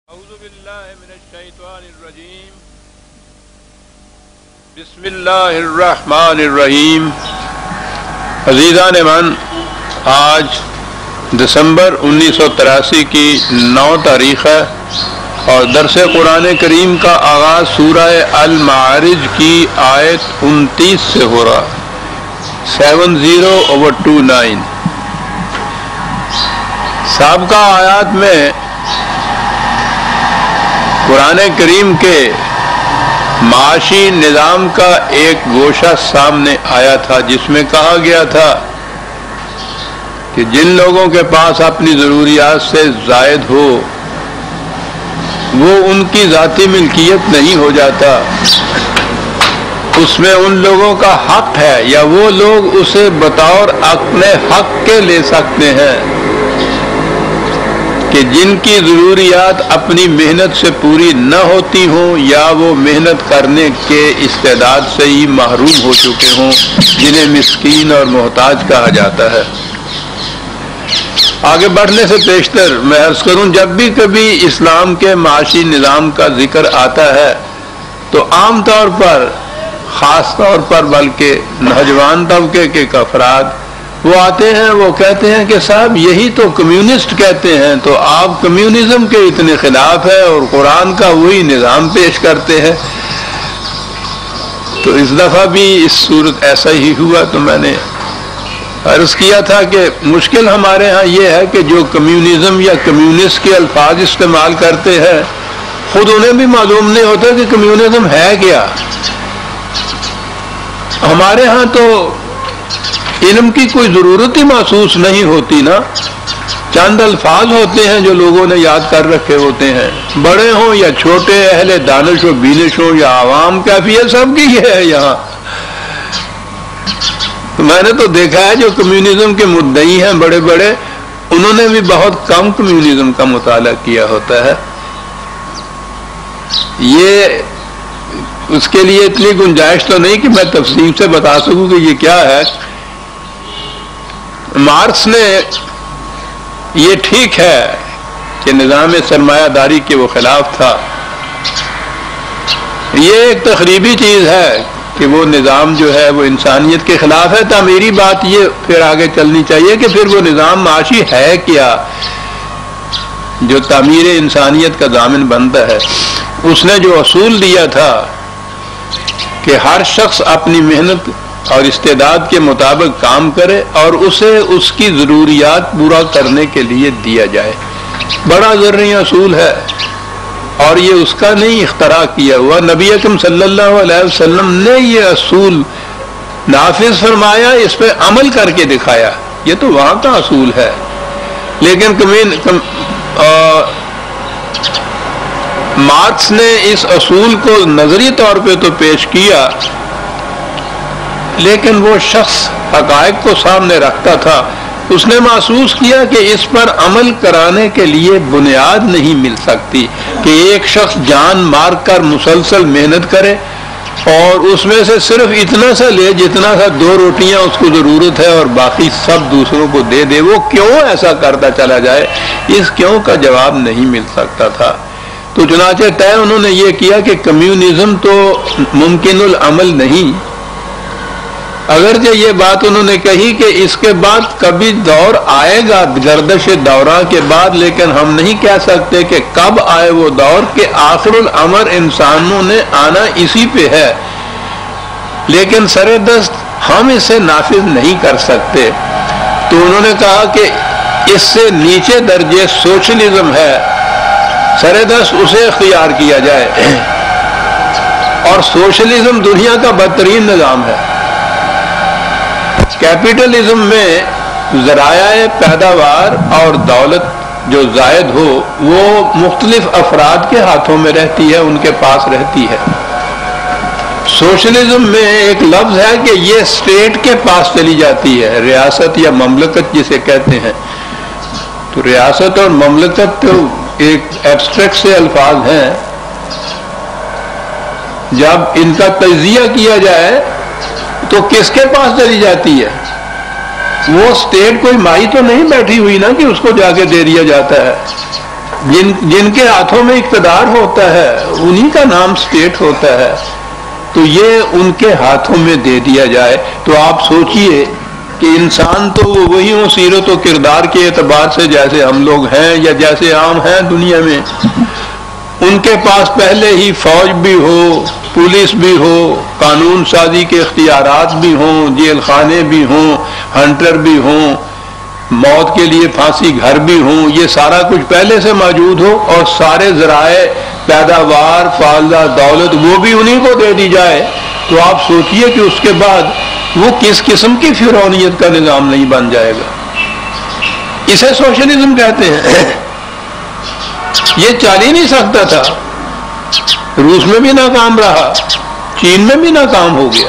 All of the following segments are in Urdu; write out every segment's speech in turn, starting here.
اعوذ باللہ من الشیطان الرجیم بسم اللہ الرحمن الرحیم۔ عزیزان من، آج دسمبر 1983 کی 9 تاریخ ہے اور درس قرآن کریم کا آغاز سورہ المعارج کی آیت 29 سے ہو رہا، 70/29۔ سابقہ آیات میں قرآن کریم کے معاشی نظام کا ایک گوشہ سامنے آیا تھا، جس میں کہا گیا تھا کہ جن لوگوں کے پاس اپنی ضروریات سے زائد ہو وہ ان کی ذاتی ملکیت نہیں ہو جاتا، اس میں ان لوگوں کا حق ہے یا وہ لوگ اسے بطور اپنے حق کے لے سکتے ہیں کہ جن کی ضروریات اپنی محنت سے پوری نہ ہوتی ہوں یا وہ محنت کرنے کے استعداد سے ہی محروم ہو چکے ہوں، جنہیں مسکین اور محتاج کہا جاتا ہے۔ آگے بڑھنے سے پیشتر میں عرض کروں، جب بھی کبھی اسلام کے معاشی نظام کا ذکر آتا ہے تو عام طور پر، خاص طور پر بلکہ نوجوان طبقے کے افراد وہ آتے ہیں، وہ کہتے ہیں کہ صاحب یہی تو کمیونسٹ کہتے ہیں، تو آپ کمیونزم کے اتنے خلاف ہیں اور قرآن کا وہی نظام پیش کرتے ہیں۔ تو اس دفعہ بھی اس صورت ایسا ہی ہوا، تو میں نے عرض کیا تھا کہ مشکل ہمارے ہاں یہ ہے کہ جو کمیونزم یا کمیونسٹ کے الفاظ استعمال کرتے ہیں خود انہیں بھی معلوم نہیں ہوتا کہ کمیونزم ہے کیا۔ ہمارے ہاں تو علم کی کوئی ضرورت ہی محسوس نہیں ہوتی نا، چند الفاظ ہوتے ہیں جو لوگوں نے یاد کر رکھے ہوتے ہیں، بڑے ہوں یا چھوٹے، اہل دانش و بینش ہوں یا عوام، کیفیت سب کی ہے یہاں۔ تو میں نے تو دیکھا ہے جو کمیونزم کے مدعی ہیں بڑے بڑے، انہوں نے بھی بہت کم کمیونزم کا مطالعہ کیا ہوتا ہے۔ یہ اس کے لیے اتنی گنجائش تو نہیں کہ میں تفصیل سے بتا سکوں کہ یہ کیا ہے۔ مارکس نے یہ ٹھیک ہے کہ نظام سرمایہ داری کے وہ خلاف تھا، یہ ایک تخریبی چیز ہے کہ وہ نظام جو ہے وہ انسانیت کے خلاف ہے۔ تعمیری بات یہ پھر آگے چلنی چاہیے کہ پھر وہ نظام معاشی ہے کیا جو تعمیر انسانیت کا ضامن بنتا ہے۔ اس نے جو اصول دیا تھا کہ ہر شخص اپنی محنت اور استعداد کے مطابق کام کرے اور اسے اس کی ضروریات پورا کرنے کے لیے دیا جائے، بڑا ضروری اصول ہے اور یہ اس کا نہیں اختراع کیا ہوا، نبی اکرم صلی اللہ علیہ وسلم نے یہ اصول نافذ فرمایا، اس پہ عمل کر کے دکھایا، یہ تو وہاں کا اصول ہے۔ لیکن مارکس نے اس اصول کو نظری طور پہ تو پیش کیا، لیکن وہ شخص حقائق کو سامنے رکھتا تھا، اس نے محسوس کیا کہ اس پر عمل کرانے کے لیے بنیاد نہیں مل سکتی کہ ایک شخص جان مار کر مسلسل محنت کرے اور اس میں سے صرف اتنا سا لے جتنا سا 2 روٹیاں اس کو ضرورت ہے اور باقی سب دوسروں کو دے دے۔ وہ کیوں ایسا کرتا چلا جائے، اس کیوں کا جواب نہیں مل سکتا تھا۔ تو چنانچہ طے انہوں نے یہ کیا کہ کمیونزم تو ممکن العمل نہیں، اگرچہ یہ بات انہوں نے کہی کہ اس کے بعد کبھی دور آئے گا گردش دوراں کے بعد، لیکن ہم نہیں کہہ سکتے کہ کب آئے وہ دور کہ آخر الامر انسانوں نے آنا اسی پہ ہے، لیکن سر دست ہم اسے نافذ نہیں کر سکتے۔ تو انہوں نے کہا کہ اس سے نیچے درجے سوشلزم ہے، سر دست اسے اختیار کیا جائے، اور سوشلزم دنیا کا بدترین نظام ہے۔ کیپٹلزم میں ذرائع پیداوار اور دولت جو زائد ہو وہ مختلف افراد کے ہاتھوں میں رہتی ہے، ان کے پاس رہتی ہے۔ سوشلزم میں ایک لفظ ہے کہ یہ اسٹیٹ کے پاس چلی جاتی ہے، ریاست یا مملکت جسے کہتے ہیں۔ تو ریاست اور مملکت تو ایک ایبسٹریکٹ سے الفاظ ہیں، جب ان کا تجزیہ کیا جائے تو کس کے پاس چلی جاتی ہے؟ وہ اسٹیٹ کوئی مائی تو نہیں بیٹھی ہوئی نا کہ اس کو جا کے دے دیا جاتا ہے، جن کے ہاتھوں میں اقتدار ہوتا ہے انہی کا نام اسٹیٹ ہوتا ہے، تو یہ ان کے ہاتھوں میں دے دیا جائے تو آپ سوچئے کہ انسان تو وہی ہوں سیرت و کردار کے اعتبار سے جیسے ہم لوگ ہیں یا جیسے عام ہیں دنیا میں، ان کے پاس پہلے ہی فوج بھی ہو، پولیس بھی ہو، قانون سازی کے اختیارات بھی ہوں، جیل خانے بھی ہوں، ہنٹر بھی ہوں، موت کے لیے پھانسی گھر بھی ہوں، یہ سارا کچھ پہلے سے موجود ہو اور سارے ذرائع پیداوار فالدہ دولت وہ بھی انہی کو دے دی جائے، تو آپ سوچئے کہ اس کے بعد وہ کس قسم کی فرعونیت کا نظام نہیں بن جائے گا۔ اسے سوشلزم کہتے ہیں۔ یہ چل ہی نہیں سکتا تھا، روس میں بھی ناکام رہا، چین میں بھی ناکام ہو گیا۔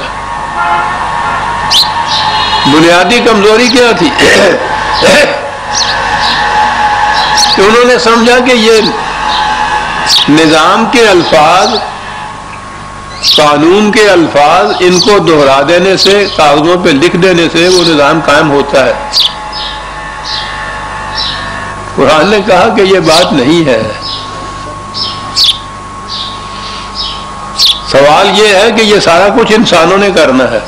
بنیادی کمزوری کیا تھی؟ کہ انہوں نے سمجھا کہ یہ نظام کے الفاظ، قانون کے الفاظ، ان کو دہرا دینے سے، کاغذوں پہ لکھ دینے سے وہ نظام قائم ہوتا ہے۔ قرآن نے کہا کہ یہ بات نہیں ہے۔ سوال یہ ہے کہ یہ سارا کچھ انسانوں نے کرنا ہے۔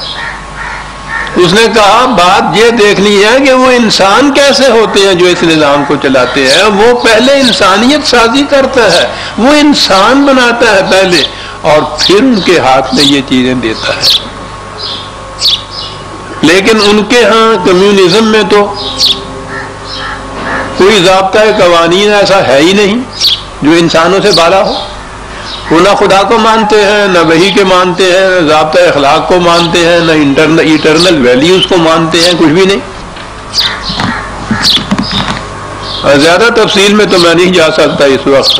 اس نے کہا بات یہ دیکھنی ہے کہ وہ انسان کیسے ہوتے ہیں جو اس نظام کو چلاتے ہیں۔ وہ پہلے انسانیت سازی کرتا ہے، وہ انسان بناتا ہے پہلے، اور پھر ان کے ہاتھ میں یہ چیزیں دیتا ہے۔ لیکن ان کے ہاں کمیونزم میں تو کوئی ضابطۂ قوانین ایسا ہے ہی نہیں جو انسانوں سے بالا ہو۔ وہ نہ خدا کو مانتے ہیں، نہ وحی کے مانتے ہیں، نہ ضابطۂ اخلاق کو مانتے ہیں، نہ ایٹرنل ویلیوز کو مانتے ہیں، کچھ بھی نہیں۔ اور زیادہ تفصیل میں تو میں نہیں جا سکتا اس وقت۔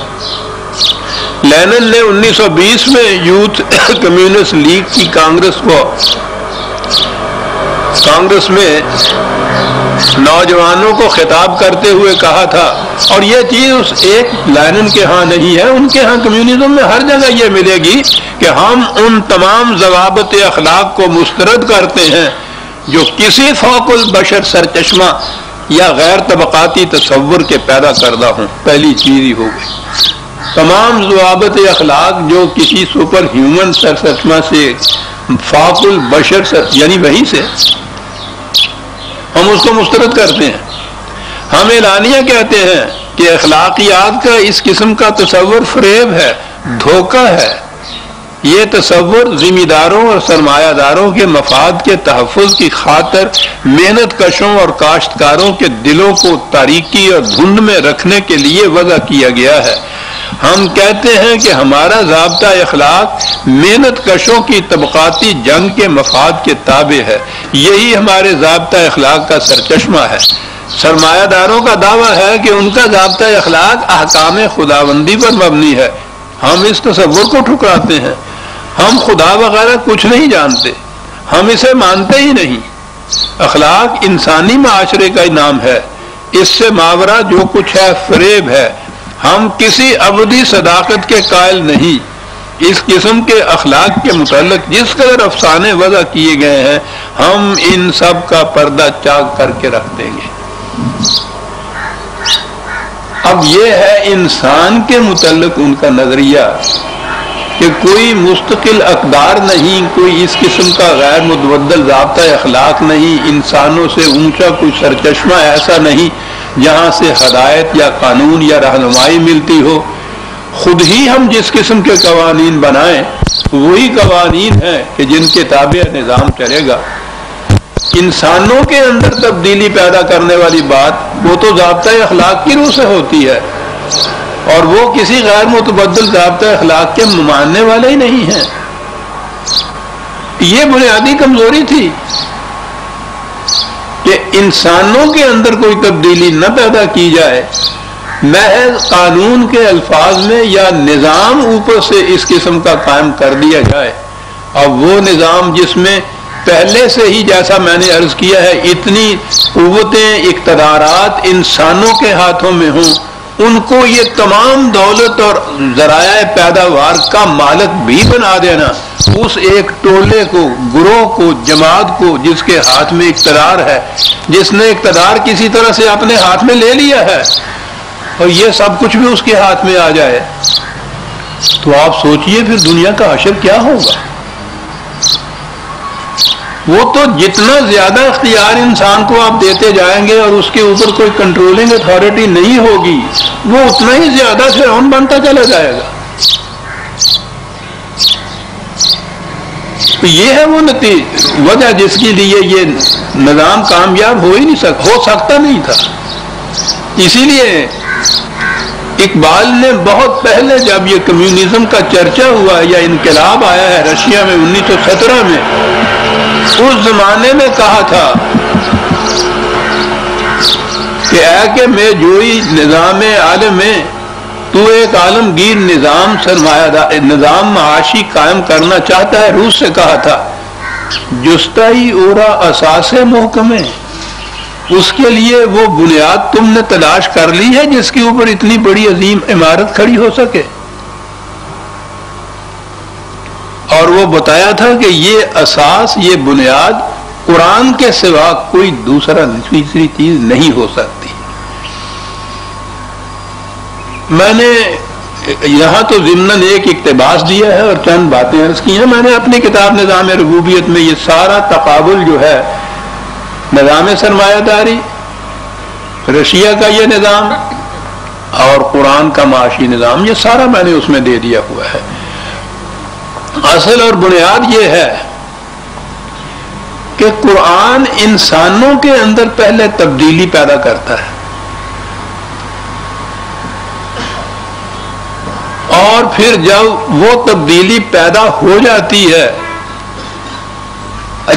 لینن نے 1920 میں یوتھ کمیونسٹ لیگ کی کانگریس میں نوجوانوں کو خطاب کرتے ہوئے کہا تھا، اور یہ چیز اس ایک لینن کے ہاں نہیں ہے، ان کے ہاں کمیونزم میں ہر جگہ یہ ملے گی کہ ہم ان تمام ضوابط اخلاق کو مسترد کرتے ہیں جو کسی فوق البشر سرچشمہ یا غیر طبقاتی تصور کے پیدا کردہ ہوں۔ پہلی چیز ہی ہو گئی، تمام ضوابط اخلاق جو کسی سپر ہیومن سرچشمہ سے، فوق البشر یعنی وہی سے، ہم اس کو مسترد کرتے ہیں۔ ہم اعلانیہ کہتے ہیں کہ اخلاقیات کا اس قسم کا تصور فریب ہے، دھوکہ ہے۔ یہ تصور ذمہ داروں اور سرمایہ داروں کے مفاد کے تحفظ کی خاطر محنت کشوں اور کاشتکاروں کے دلوں کو تاریکی اور دھند میں رکھنے کے لیے وضع کیا گیا ہے۔ ہم کہتے ہیں کہ ہمارا ضابطہ اخلاق محنت کشوں کی طبقاتی جنگ کے مفاد کے تابع ہے، یہی ہمارے ضابطہ اخلاق کا سرچشمہ ہے۔ سرمایہ داروں کا دعویٰ ہے کہ ان کا ضابطہ اخلاق احکام خداوندی پر مبنی ہے۔ ہم اس تصور کو ٹھکراتے ہیں۔ ہم خدا وغیرہ کچھ نہیں جانتے، ہم اسے مانتے ہی نہیں۔ اخلاق انسانی معاشرے کا نام ہے، اس سے ماورا جو کچھ ہے فریب ہے۔ ہم کسی ابدی صداقت کے قائل نہیں۔ اس قسم کے اخلاق کے متعلق جس قدر افسانے وضع کیے گئے ہیں، ہم ان سب کا پردہ چاک کر کے رکھ دیں گے۔ اب یہ ہے انسان کے متعلق ان کا نظریہ کہ کوئی مستقل اقدار نہیں، کوئی اس قسم کا غیر متبدل ضابطہ اخلاق نہیں، انسانوں سے اونچا کوئی سرچشمہ ایسا نہیں جہاں سے ہدایت یا قانون یا رہنمائی ملتی ہو۔ خود ہی ہم جس قسم کے قوانین بنائیں وہی قوانین ہیں کہ جن کے تابع نظام چلے گا۔ انسانوں کے اندر تبدیلی پیدا کرنے والی بات وہ تو ضابطۂ اخلاق کی روح سے ہوتی ہے، اور وہ کسی غیر متبدل ضابطۂ اخلاق کے ماننے والے ہی نہیں ہیں۔ یہ بنیادی کمزوری تھی کہ انسانوں کے اندر کوئی تبدیلی نہ پیدا کی جائے، محض قانون کے الفاظ میں یا نظام اوپر سے اس قسم کا قائم کر دیا جائے۔ اب وہ نظام جس میں پہلے سے ہی جیسا میں نے عرض کیا ہے اتنی قوتیں اقتدارات انسانوں کے ہاتھوں میں ہوں، ان کو یہ تمام دولت اور ذرائع پیداوار کا مالک بھی بنا دینا، اس ایک ٹولے کو، گروہ کو، جماعت کو جس کے ہاتھ میں اقتدار ہے، جس نے اقتدار کسی طرح سے اپنے ہاتھ میں لے لیا ہے، اور یہ سب کچھ بھی اس کے ہاتھ میں آ جائے تو آپ سوچئے پھر دنیا کا حشر کیا ہوگا۔ وہ تو جتنا زیادہ اختیار انسان کو آپ دیتے جائیں گے اور اس کے اوپر کوئی کنٹرولنگ اتھارٹی نہیں ہوگی، وہ اتنا ہی زیادہ فرعون بنتا چلا جائے گا۔ تو یہ ہے وہ وجہ جس کے لیے یہ نظام کامیاب ہو سکتا نہیں تھا۔ اسی لیے اقبال نے بہت پہلے جب یہ کمیونزم کا چرچا ہوا یا انقلاب آیا ہے رشیا میں 1917 میں، اس زمانے میں کہا تھا کہ اے کہ میں جوئی نظام عالم میں تو ایک عالمگیر نظام معاشی قائم کرنا چاہتا ہے۔ روس سے کہا تھا جستائی اورا اساس محکم ہے، اس کے لیے وہ بنیاد تم نے تلاش کر لی ہے جس کے اوپر اتنی بڑی عظیم عمارت کھڑی ہو سکے۔ اور وہ بتایا تھا کہ یہ اساس، یہ بنیاد قرآن کے سوا کوئی دوسری چیز نہیں ہو سکتی۔ میں نے یہاں تو ضمناً ایک اقتباس دیا ہے اور چند باتیں عرض کی ہیں۔ میں نے اپنی کتاب نظام ربوبیت میں یہ سارا تقابل جو ہے، نظام سرمایہ داری، رشیا کا یہ نظام اور قرآن کا معاشی نظام، یہ سارا میں نے اس میں دے دیا ہوا ہے۔ اصل اور بنیاد یہ ہے کہ قرآن انسانوں کے اندر پہلے تبدیلی پیدا کرتا ہے، اور پھر جب وہ تبدیلی پیدا ہو جاتی ہے،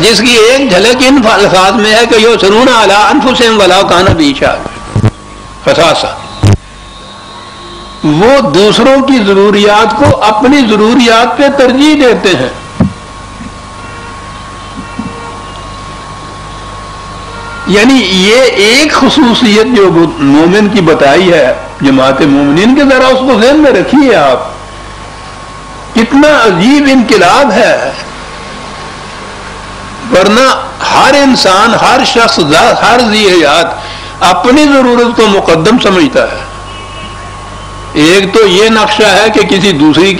جس کی ایک جھلک ان الفاظ میں ہے کہ یسرون علی انفسہم ولو کان بہم خصاصہ، وہ دوسروں کی ضروریات کو اپنی ضروریات پہ ترجیح دیتے ہیں۔ یعنی یہ ایک خصوصیت جو مومن کی بتائی ہے جماعت مومنین کے، ذرا اس کو ذہن میں رکھیے آپ، کتنا عجیب انقلاب ہے۔ ورنہ ہر انسان، ہر شخص، ہر ذی حیات اپنی ضرورت کو مقدم سمجھتا ہے۔ ایک تو یہ نقشہ ہے کہ کسی دوسرے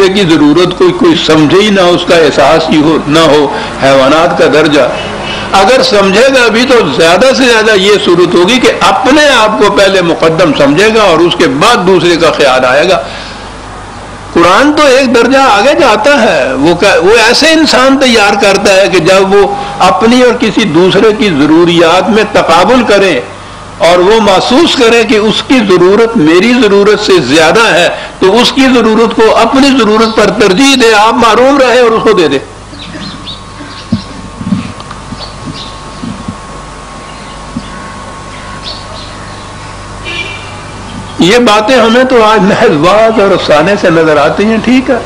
کی ضرورت کو کوئی سمجھے ہی نہ، اس کا احساس ہی نہ ہو، حیوانات کا درجہ۔ اگر سمجھے گا بھی تو زیادہ سے زیادہ یہ صورت ہوگی کہ اپنے آپ کو پہلے مقدم سمجھے گا اور اس کے بعد دوسرے کا خیال آئے گا۔ قرآن تو ایک درجہ آگے جاتا ہے، وہ ایسے انسان تیار کرتا ہے کہ جب وہ اپنی اور کسی دوسرے کی ضروریات میں تقابل کرے اور وہ محسوس کرے کہ اس کی ضرورت میری ضرورت سے زیادہ ہے، تو اس کی ضرورت کو اپنی ضرورت پر ترجیح دے، آپ محروم رہے اور اس کو دے دے۔ یہ باتیں ہمیں تو آج محض واضح اور افسانے سے نظر آتی ہیں، ٹھیک ہے،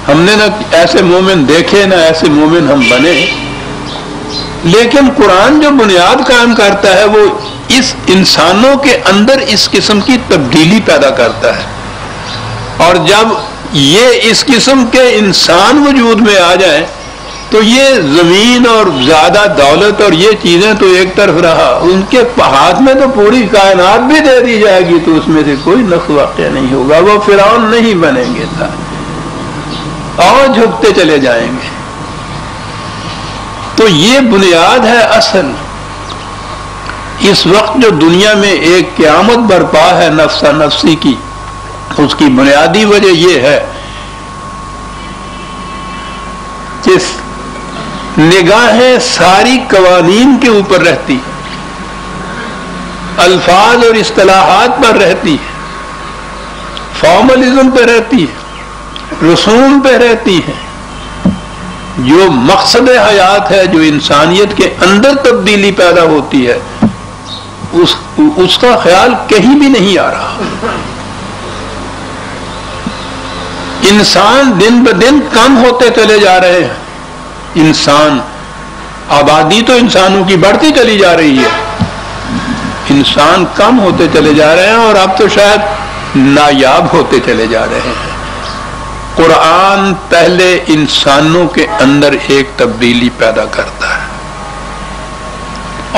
ہم نے نہ ایسے مومن دیکھے نہ ایسے مومن ہم بنے، لیکن قرآن جو بنیاد قائم کرتا ہے وہ اس انسانوں کے اندر اس قسم کی تبدیلی پیدا کرتا ہے، اور جب یہ اس قسم کے انسان وجود میں آ جائیں تو یہ زمین اور زیادہ دولت اور یہ چیزیں تو ایک طرف رہا، ان کے ہاتھ میں تو پوری کائنات بھی دے دی جائے گی تو اس میں سے کوئی نقص واقع نہیں ہوگا، وہ فرعون نہیں بنیں گے اور جھکتے چلے جائیں گے۔ تو یہ بنیاد ہے اصل۔ اس وقت جو دنیا میں ایک قیامت برپا ہے نفسا نفسی کی، اس کی بنیادی وجہ یہ ہے کہ نگاہیں ساری قوانین کے اوپر رہتی، الفاظ اور اصطلاحات پر رہتی، فارملزم پہ رہتی، رسوم پہ رہتی ہے۔ جو مقصد حیات ہے، جو انسانیت کے اندر تبدیلی پیدا ہوتی ہے، اس کا خیال کہیں بھی نہیں آ رہا۔ انسان دن بدن کم ہوتے چلے جا رہے ہیں، انسان، آبادی تو انسانوں کی بڑھتی چلی جا رہی ہے، انسان کم ہوتے چلے جا رہے ہیں اور اب تو شاید نایاب ہوتے چلے جا رہے ہیں۔ قرآن پہلے انسانوں کے اندر ایک تبدیلی پیدا کرتا ہے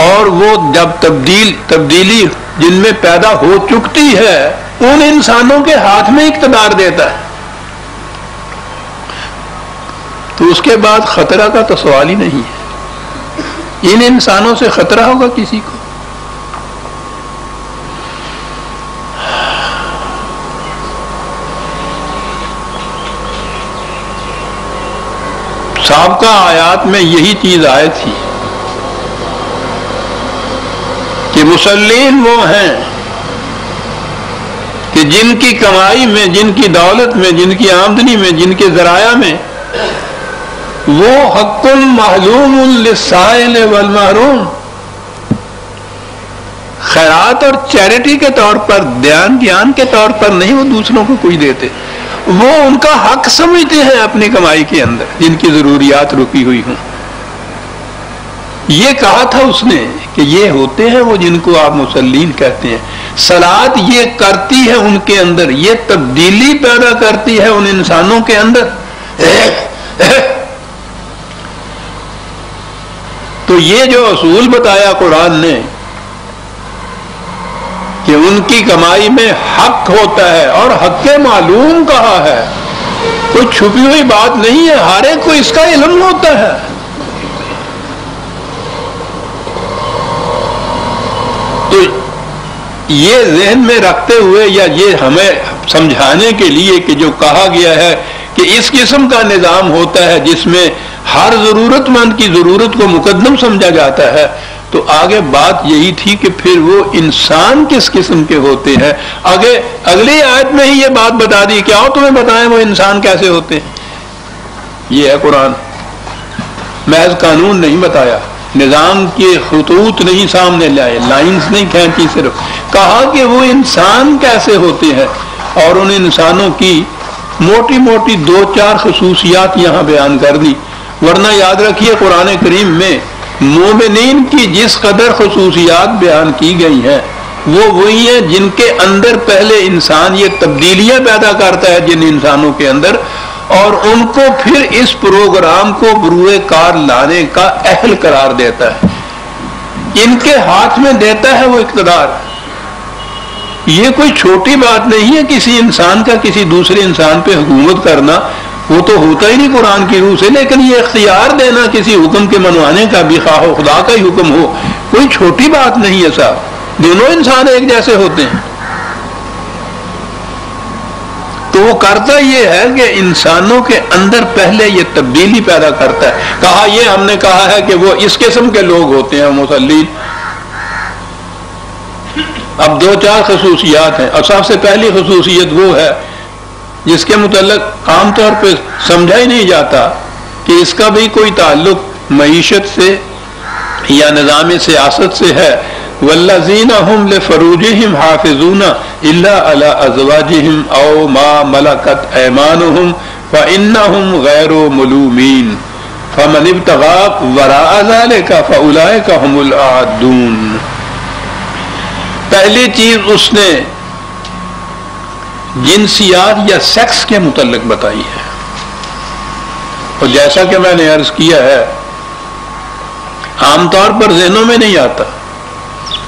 اور وہ جب تبدیلی جن میں پیدا ہو چکتی ہے ان انسانوں کے ہاتھ میں اقتدار دیتا ہے، تو اس کے بعد خطرہ کا تو سوال ہی نہیں ہے۔ ان انسانوں سے خطرہ ہوگا کسی کو؟ سابقہ آیات میں یہی چیز آئی تھی کہ مسلمین وہ ہیں کہ جن کی کمائی میں، جن کی دولت میں، جن کی آمدنی میں، جن کے ذرائع میں وہ حق معلوم للسائل والمحروم، خیرات اور چیریٹی کے طور پر، دھیان کے طور پر نہیں وہ دوسروں کو کوئی دیتے، وہ ان کا حق سمجھتے ہیں اپنی کمائی کے اندر جن کی ضروریات رکی ہوئی ہوں۔ یہ کہا تھا اس نے کہ یہ ہوتے ہیں وہ جن کو آپ مسلمین کہتے ہیں۔ صلات یہ کرتی ہے ان کے اندر، یہ تبدیلی پیدا کرتی ہے ان انسانوں کے اندر۔ تو یہ جو اصول بتایا قرآن نے کہ ان کی کمائی میں حق ہوتا ہے، اور حق معلوم کہا ہے، کوئی چھپی ہوئی بات نہیں ہے، ہر ایک کو اس کا علم ہوتا ہے۔ تو یہ ذہن میں رکھتے ہوئے، یا یہ ہمیں سمجھانے کے لیے کہ جو کہا گیا ہے کہ اس قسم کا نظام ہوتا ہے جس میں ہر ضرورت مند کی ضرورت کو مقدم سمجھا جاتا ہے، تو آگے بات یہی تھی کہ پھر وہ انسان کس قسم کے ہوتے ہیں۔ آگے اگلی آیت میں ہی یہ بات بتا دی کہ آؤ تمہیں بتائیں وہ انسان کیسے ہوتے ہیں۔ یہ ہے قرآن، محض قانون نہیں بتایا، نظام کے خطوط نہیں سامنے لائے، لائنز نہیں کھینچی، صرف کہا کہ وہ انسان کیسے ہوتے ہیں، اور ان انسانوں کی موٹی موٹی 2-4 خصوصیات یہاں بیان کر دی۔ ورنہ یاد رکھیے قرآن کریم میں مومنین کی جس قدر خصوصیات بیان کی گئی ہیں وہ وہی ہیں جن کے اندر پہلے انسان یہ تبدیلیاں پیدا کرتا ہے جن انسانوں کے اندر، اور ان کو پھر اس پروگرام کو بروئے کار لانے کا اہل قرار دیتا ہے، ان کے ہاتھ میں دیتا ہے وہ اقتدار۔ یہ کوئی چھوٹی بات نہیں ہے کسی انسان کا کسی دوسرے انسان پہ حکومت کرنا، وہ تو ہوتا ہی نہیں قرآن کی روح سے، لیکن یہ اختیار دینا کسی حکم کے منوانے کا بھی، خواہ خدا کا ہی حکم ہو، کوئی چھوٹی بات نہیں ہے صاحب، دونوں انسان ایک جیسے ہوتے ہیں۔ تو وہ کرتا یہ ہے کہ انسانوں کے اندر پہلے یہ تبدیلی پیدا کرتا ہے۔ کہا یہ ہم نے کہا ہے کہ وہ اس قسم کے لوگ ہوتے ہیں مسلمین۔ اب 2-4 خصوصیات ہیں، اور سب سے پہلی خصوصیت وہ ہے جس کے متعلق عام طور پہ سمجھا ہی نہیں جاتا کہ اس کا بھی کوئی تعلق معیشت سے یا نظام سیاست سے ہے۔ والذین هم لفروجهم حافظون الا على ازواجهم او ما ملكت ايمانهم فانهم غير ملومين فمن ابتغى وراء ذلك فاولئك هم العادون۔ پہلی چیز اس نے جنسیات یا سیکس کے متعلق بتائی ہے، اور جیسا کہ میں نے عرض کیا ہے عام طور پر ذہنوں میں نہیں آتا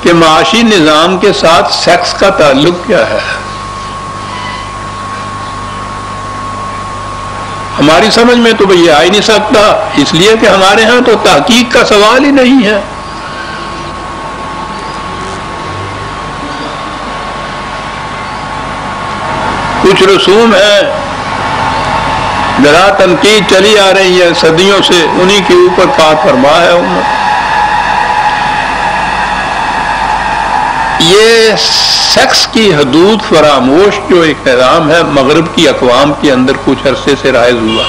کہ معاشی نظام کے ساتھ سیکس کا تعلق کیا ہے۔ ہماری سمجھ میں تو یہ آ ہی نہیں سکتا، اس لیے کہ ہمارے ہاں تو تحقیق کا سوال ہی نہیں ہے۔ کچھ رسوم ہیں، ذرا تنقید چلی آ رہی ہے صدیوں سے، انہی کے اوپر پاک فرما ہے امت۔ یہ سیکس کی حدود فراموش جو ایک نظام ہے مغرب کی اقوام کے اندر کچھ عرصے سے رائج ہوا،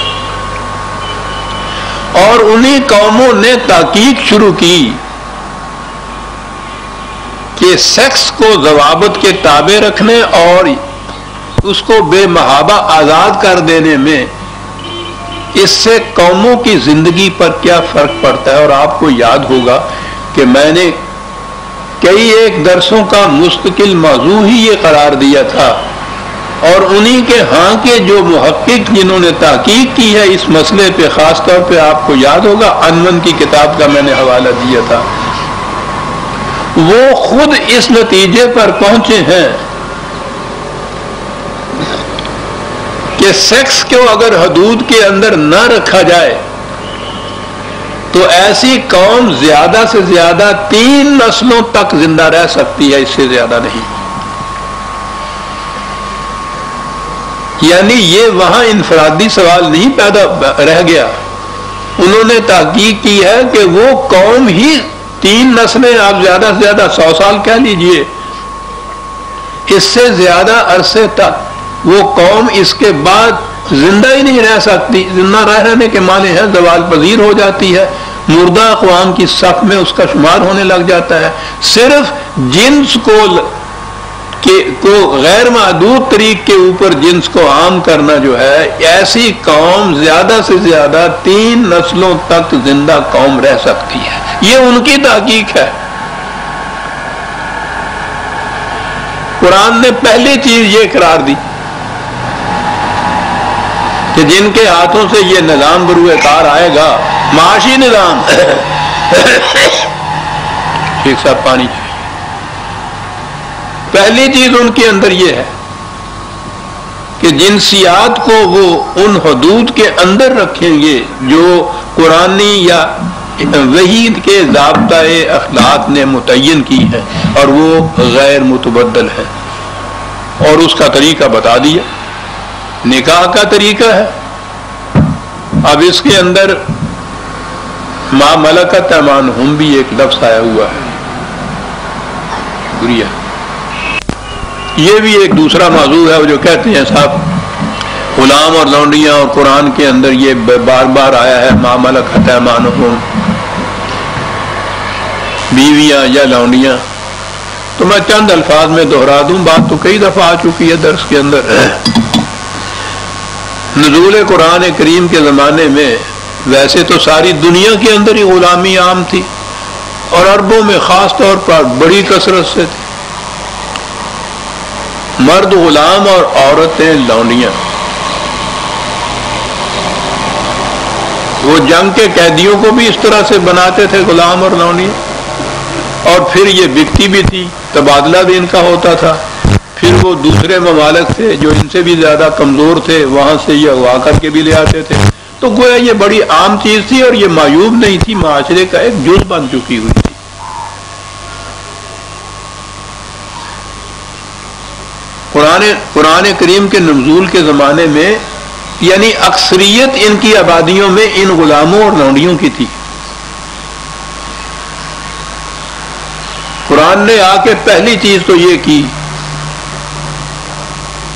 اور انہی قوموں نے تحقیق شروع کی کہ سیکس کو ضوابط کے تابع رکھنے اور اس کو بے محابہ آزاد کر دینے میں اس سے قوموں کی زندگی پر کیا فرق پڑتا ہے۔ اور آپ کو یاد ہوگا کہ میں نے کئی ایک درسوں کا مستقل موضوع ہی یہ قرار دیا تھا، اور انہی کے ہاں کے جو محقق جنہوں نے تحقیق کی ہے اس مسئلے پہ، خاص طور پہ آپ کو یاد ہوگا انمن کی کتاب کا میں نے حوالہ دیا تھا وہ خود اس نتیجے پر پہنچے ہیں کہ سیکس کو اگر حدود کے اندر نہ رکھا جائے تو ایسی قوم زیادہ سے زیادہ 3 نسلوں تک زندہ رہ سکتی ہے، اس سے زیادہ نہیں۔ یعنی یہ وہاں انفرادی سوال نہیں پیدا رہ گیا، انہوں نے تحقیق کی ہے کہ وہ قوم ہی 3 نسلیں، آپ زیادہ سے زیادہ 100 سال کہہ لیجئے، اس سے زیادہ عرصے تک وہ قوم اس کے بعد زندہ ہی نہیں رہ سکتی۔ زندہ رہنے کے معنی ہے زوال پذیر ہو جاتی ہے، مردہ اقوام کی صف میں اس کا شمار ہونے لگ جاتا ہے۔ صرف جنس کو غیر محدود طریق کے اوپر جنس کو عام کرنا جو ہے، ایسی قوم زیادہ سے زیادہ 3 نسلوں تک زندہ قوم رہ سکتی ہے، یہ ان کی تحقیق ہے۔ قرآن نے پہلی چیز یہ قرار دی کہ جن کے ہاتھوں سے یہ نظام بروئے کار آئے گا، معاشی نظام شیخ صاحب پانی چاہیے، پہلی چیز ان کے اندر یہ ہے کہ جنسیات کو وہ ان حدود کے اندر رکھیں گے جو قرآنی یا وحی کے ضابطۂ اخلاق نے متعین کی ہے، اور وہ غیر متبدل ہے، اور اس کا طریقہ بتا دیا، نکاح کا طریقہ ہے۔ اب اس کے اندر ما ملکت ایمانہم بھی ایک لفظ آیا ہوا ہے، شکریہ۔ یہ بھی ایک دوسرا موضوع ہے جو کہتے ہیں صاحب غلام اور لونڈیاں، اور قرآن کے اندر یہ بار بار آیا ہے ما ملکت ایمانہم، بیویاں یا لونڈیاں۔ تو میں چند الفاظ میں دہرا دوں، بات تو کئی دفعہ آ چکی ہے درس کے اندر۔ نزول قرآن کریم کے زمانے میں ویسے تو ساری دنیا کے اندر ہی غلامی عام تھی، اور عربوں میں خاص طور پر بڑی کثرت سے تھی، مرد غلام اور عورتیں لونڈیاں۔ وہ جنگ کے قیدیوں کو بھی اس طرح سے بناتے تھے، غلام اور لونڈیاں، اور پھر یہ بکتی بھی تھی، تبادلہ بھی ان کا ہوتا تھا۔ پھر وہ دوسرے ممالک تھے جو ان سے بھی زیادہ کمزور تھے، وہاں سے یہ اغوا کر کے بھی لے آتے تھے۔ تو گویا یہ بڑی عام چیز تھی، اور یہ معیوب نہیں تھی، معاشرے کا ایک جز بن چکی ہوئی تھی۔ قرآن کریم کے نزول کے زمانے میں یعنی اکثریت ان کی آبادیوں میں ان غلاموں اور لونڈیوں کی تھی۔ قرآن نے آ کے پہلی چیز تو یہ کی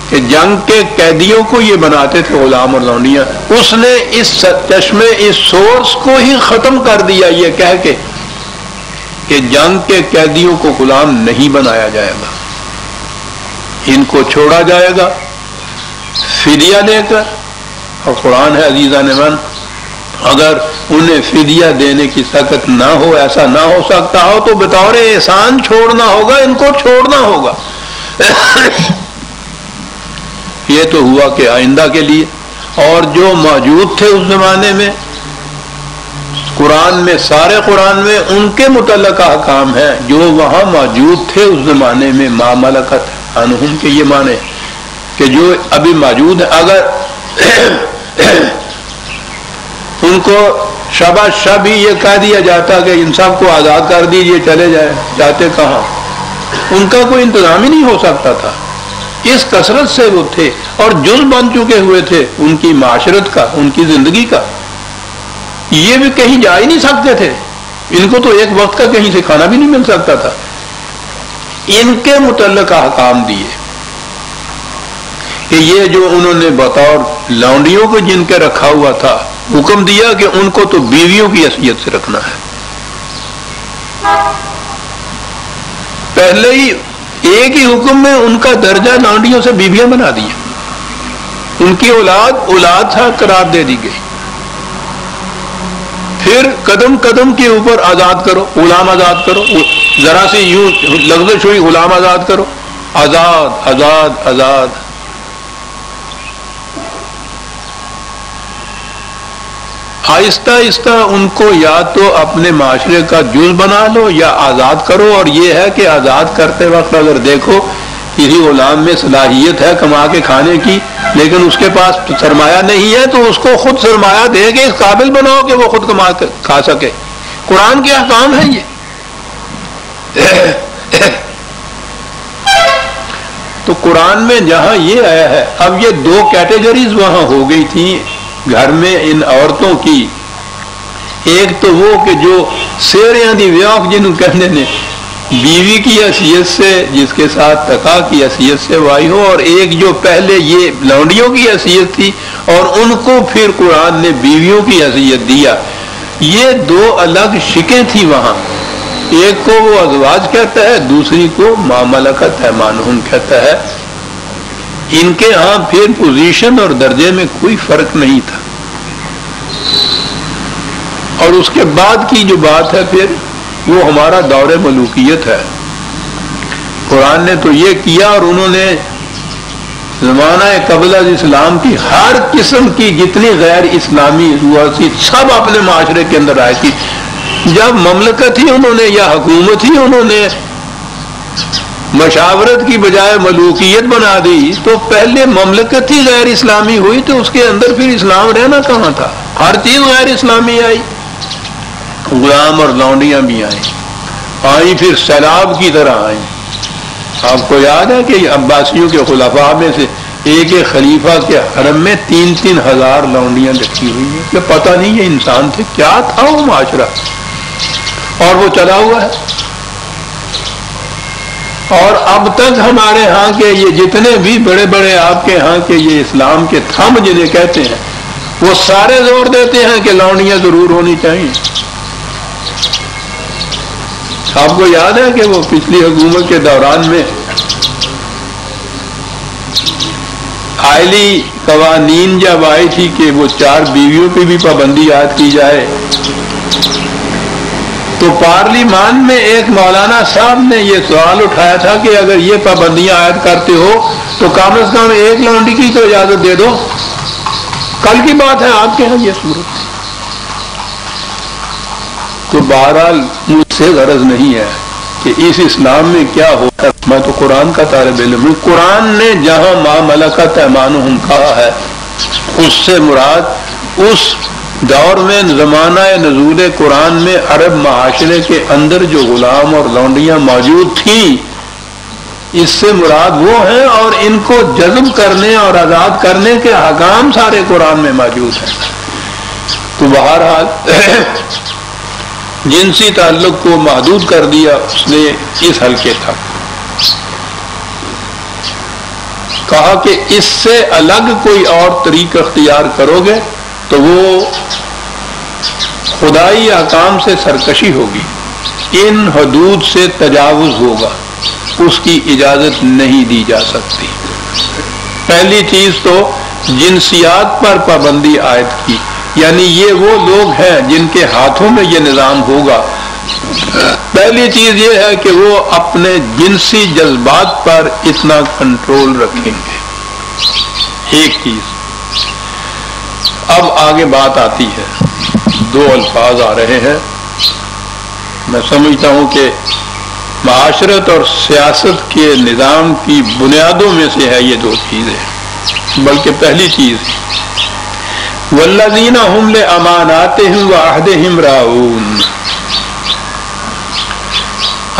کہ جنگ کے قیدیوں کو یہ بناتے تھے غلام اور لونڈیاں۔ اس نے اس چشمے، اس سورس کو ہی ختم کر دیا یہ کہہ کے کہ جنگ کے قیدیوں کو غلام نہیں بنایا جائے گا، ان کو چھوڑا جائے گا فدیہ دے کر۔ اور قرآن ہے عزیزان من، اگر انہیں فدیہ دینے کی سخت نہ ہو، ایسا نہ ہو سکتا ہو، تو بطور احسان چھوڑنا ہوگا، ان کو چھوڑنا ہوگا۔ یہ تو ہوا کہ آئندہ کے لیے، اور جو موجود تھے اس زمانے میں قرآن میں، سارے قرآن میں ان کے متعلق احکام ہیں جو وہاں موجود تھے اس زمانے میں۔ ما ملکت انہم کے یہ معنی کہ جو ابھی موجود ہے، اگر ان کو شبہ شب ہی یہ کہہ دیا جاتا کہ ان سب کو آزاد کر دیجئے چلے جائیں، جاتے کہاں؟ ان کا کوئی انتظام ہی نہیں ہو سکتا تھا، اس کثرت سے وہ تھے، اور جز بن چکے ہوئے تھے ان کی معاشرت کا، ان کی زندگی کا۔ یہ بھی کہیں جا ہی نہیں سکتے تھے، ان کو تو ایک وقت کا کہیں سے کھانا بھی نہیں مل سکتا تھا۔ ان کے متعلق احکام دیے کہ یہ جو انہوں نے بطور لونڈیوں کو جن کے رکھا ہوا تھا، حکم دیا کہ ان کو تو بیویوں کی حیثیت سے رکھنا ہے۔ پہلے ہی ایک ہی حکم میں ان کا درجہ لونڈیوں سے بیویاں بنا دیا، ان کی اولاد قرار دے دی گئی۔ پھر قدم قدم کے اوپر آزاد کرو، غلام آزاد کرو، ذرا سی یوں لفظ ہوئی غلام آزاد کرو، آزاد آزاد آزاد۔ آہستہ آہستہ ان کو یا تو اپنے معاشرے کا جز بنا لو یا آزاد کرو. اور یہ ہے کہ آزاد کرتے وقت اگر دیکھو کسی غلام میں صلاحیت ہے کما کے کھانے کی لیکن اس کے پاس سرمایہ نہیں ہے تو اس کو خود سرمایہ دے کے اس قابل بناؤ کہ وہ خود کما کے کھا سکے. قرآن کے احکام ہیں یہ. تو قرآن میں جہاں یہ آیا ہے اب یہ دو کیٹیگریز وہاں ہو گئی تھیں گھر میں ان عورتوں کی. ایک تو وہ کہ جو سیریاں دی ویاخ جنہوں کہنے نے بیوی کی حیثیت سے جس کے ساتھ تقا کی حیثیت سے وائی ہو, اور ایک جو پہلے یہ لونڈیوں کی حیثیت تھی اور ان کو پھر قرآن نے بیویوں کی حیثیت دیا. یہ دو الگ شکیں تھی وہاں. ایک کو وہ ازواج کہتا ہے دوسری کو ما ملکت ایمانہم کہتا ہے. ان کے ہاں پھر پوزیشن اور درجے میں کوئی فرق نہیں تھا. اور اس کے بعد کی جو بات ہے پھر وہ ہمارا دور ملوکیت ہے. قرآن نے تو یہ کیا اور انہوں نے زمانہ قبل از اسلام کی ہر قسم کی جتنی غیر اسلامی روایت تھی سب اپنے معاشرے کے اندر آئی تھی. جب مملکت ہی انہوں نے یا حکومت ہی انہوں نے مشاورت کی بجائے ملوکیت بنا دی تو پہلے مملکت ہی غیر اسلامی ہوئی تو اس کے اندر پھر اسلام رہنا کہاں تھا. ہر چیز غیر اسلامی آئی. غلام اور لونڈیاں بھی آئیں پھر سیلاب کی طرح آئیں. آپ کو یاد ہے کہ عباسیوں کے خلفاء میں سے ایک خلیفہ کے حرم میں 3,000 لونڈیاں رکھی ہوئی ہیں کہ پتہ نہیں یہ انسان تھے کیا تھا وہ معاشرہ اور وہ چلا ہوا ہے. اور اب تک ہمارے ہاں کے یہ جتنے بھی بڑے بڑے آپ کے ہاں کے یہ اسلام کے تھم جنہیں کہتے ہیں وہ سارے زور دیتے ہیں کہ لونڈیاں ضرور ہونی چاہیے. آپ کو یاد ہے کہ وہ پچھلی حکومت کے دوران میں آئلی قوانین جب آئی تھی کہ وہ 4 بیویوں پہ بھی پابندی عائد کی جائے تو پارلیمان میں ایک مولانا صاحب نے یہ سوال اٹھایا تھا کہ اگر یہ پابندیاں عائد کرتے ہو تو کم از کم ایک لونڈی کی تو اجازت دے دو. کل کی بات ہے آپ کے ہاں یہ صورت. تو بہرحال مجھ سے غرض نہیں ہے کہ اس اسلام میں کیا ہوتا ہے. میں تو قرآن کا طالب علم ہوں. قرآن نے جہاں ما ملکت ایمانہم کہا ہے اس سے مراد اس دور میں زمانہ نزول قرآن میں عرب معاشرے کے اندر جو غلام اور لونڈیاں موجود تھیں اس سے مراد وہ ہیں اور ان کو جذب کرنے اور آزاد کرنے کے احکام سارے قرآن میں موجود ہیں. تو بہرحال جنسی تعلق کو محدود کر دیا اس نے اس حلقے تک. کہا کہ اس سے الگ کوئی اور طریق اختیار کرو گے تو وہ خدائی احکام سے سرکشی ہوگی, ان حدود سے تجاوز ہوگا, اس کی اجازت نہیں دی جا سکتی. پہلی چیز تو جنسیات پر پابندی عائد کی, یعنی یہ وہ لوگ ہیں جن کے ہاتھوں میں یہ نظام ہوگا. پہلی چیز یہ ہے کہ وہ اپنے جنسی جذبات پر اتنا کنٹرول رکھیں گے. ایک چیز. اب آگے بات آتی ہے, 2 الفاظ آ رہے ہیں. میں سمجھتا ہوں کہ معاشرت اور سیاست کے نظام کی بنیادوں میں سے ہے یہ 2 چیزیں. بلکہ پہلی چیز والذین هم لاماناتهم وعہدهم راعون.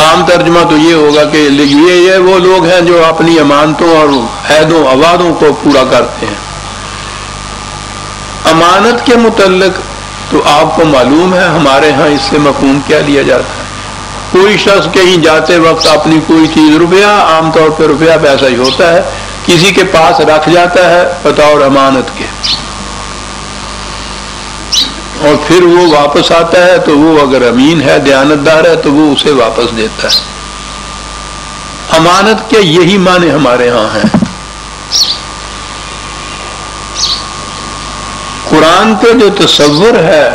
عام ترجمہ تو یہ ہوگا کہ یہ وہ لوگ ہیں جو اپنی امانتوں اور عہدوں وعدوں کو پورا کرتے ہیں. امانت کے متعلق تو آپ کو معلوم ہے ہمارے ہاں اس سے مفہوم کیا لیا جاتا ہے. کوئی شخص کہیں جاتے وقت اپنی کوئی چیز روپیہ, عام طور پہ روپیہ پیسہ ہی ہوتا ہے, کسی کے پاس رکھ جاتا ہے بطور امانت کے, اور پھر وہ واپس آتا ہے تو وہ اگر امین ہے دیانتدار ہے تو وہ اسے واپس دیتا ہے. امانت کے یہی معنی ہمارے ہاں ہیں. قرآن کا جو تصور ہے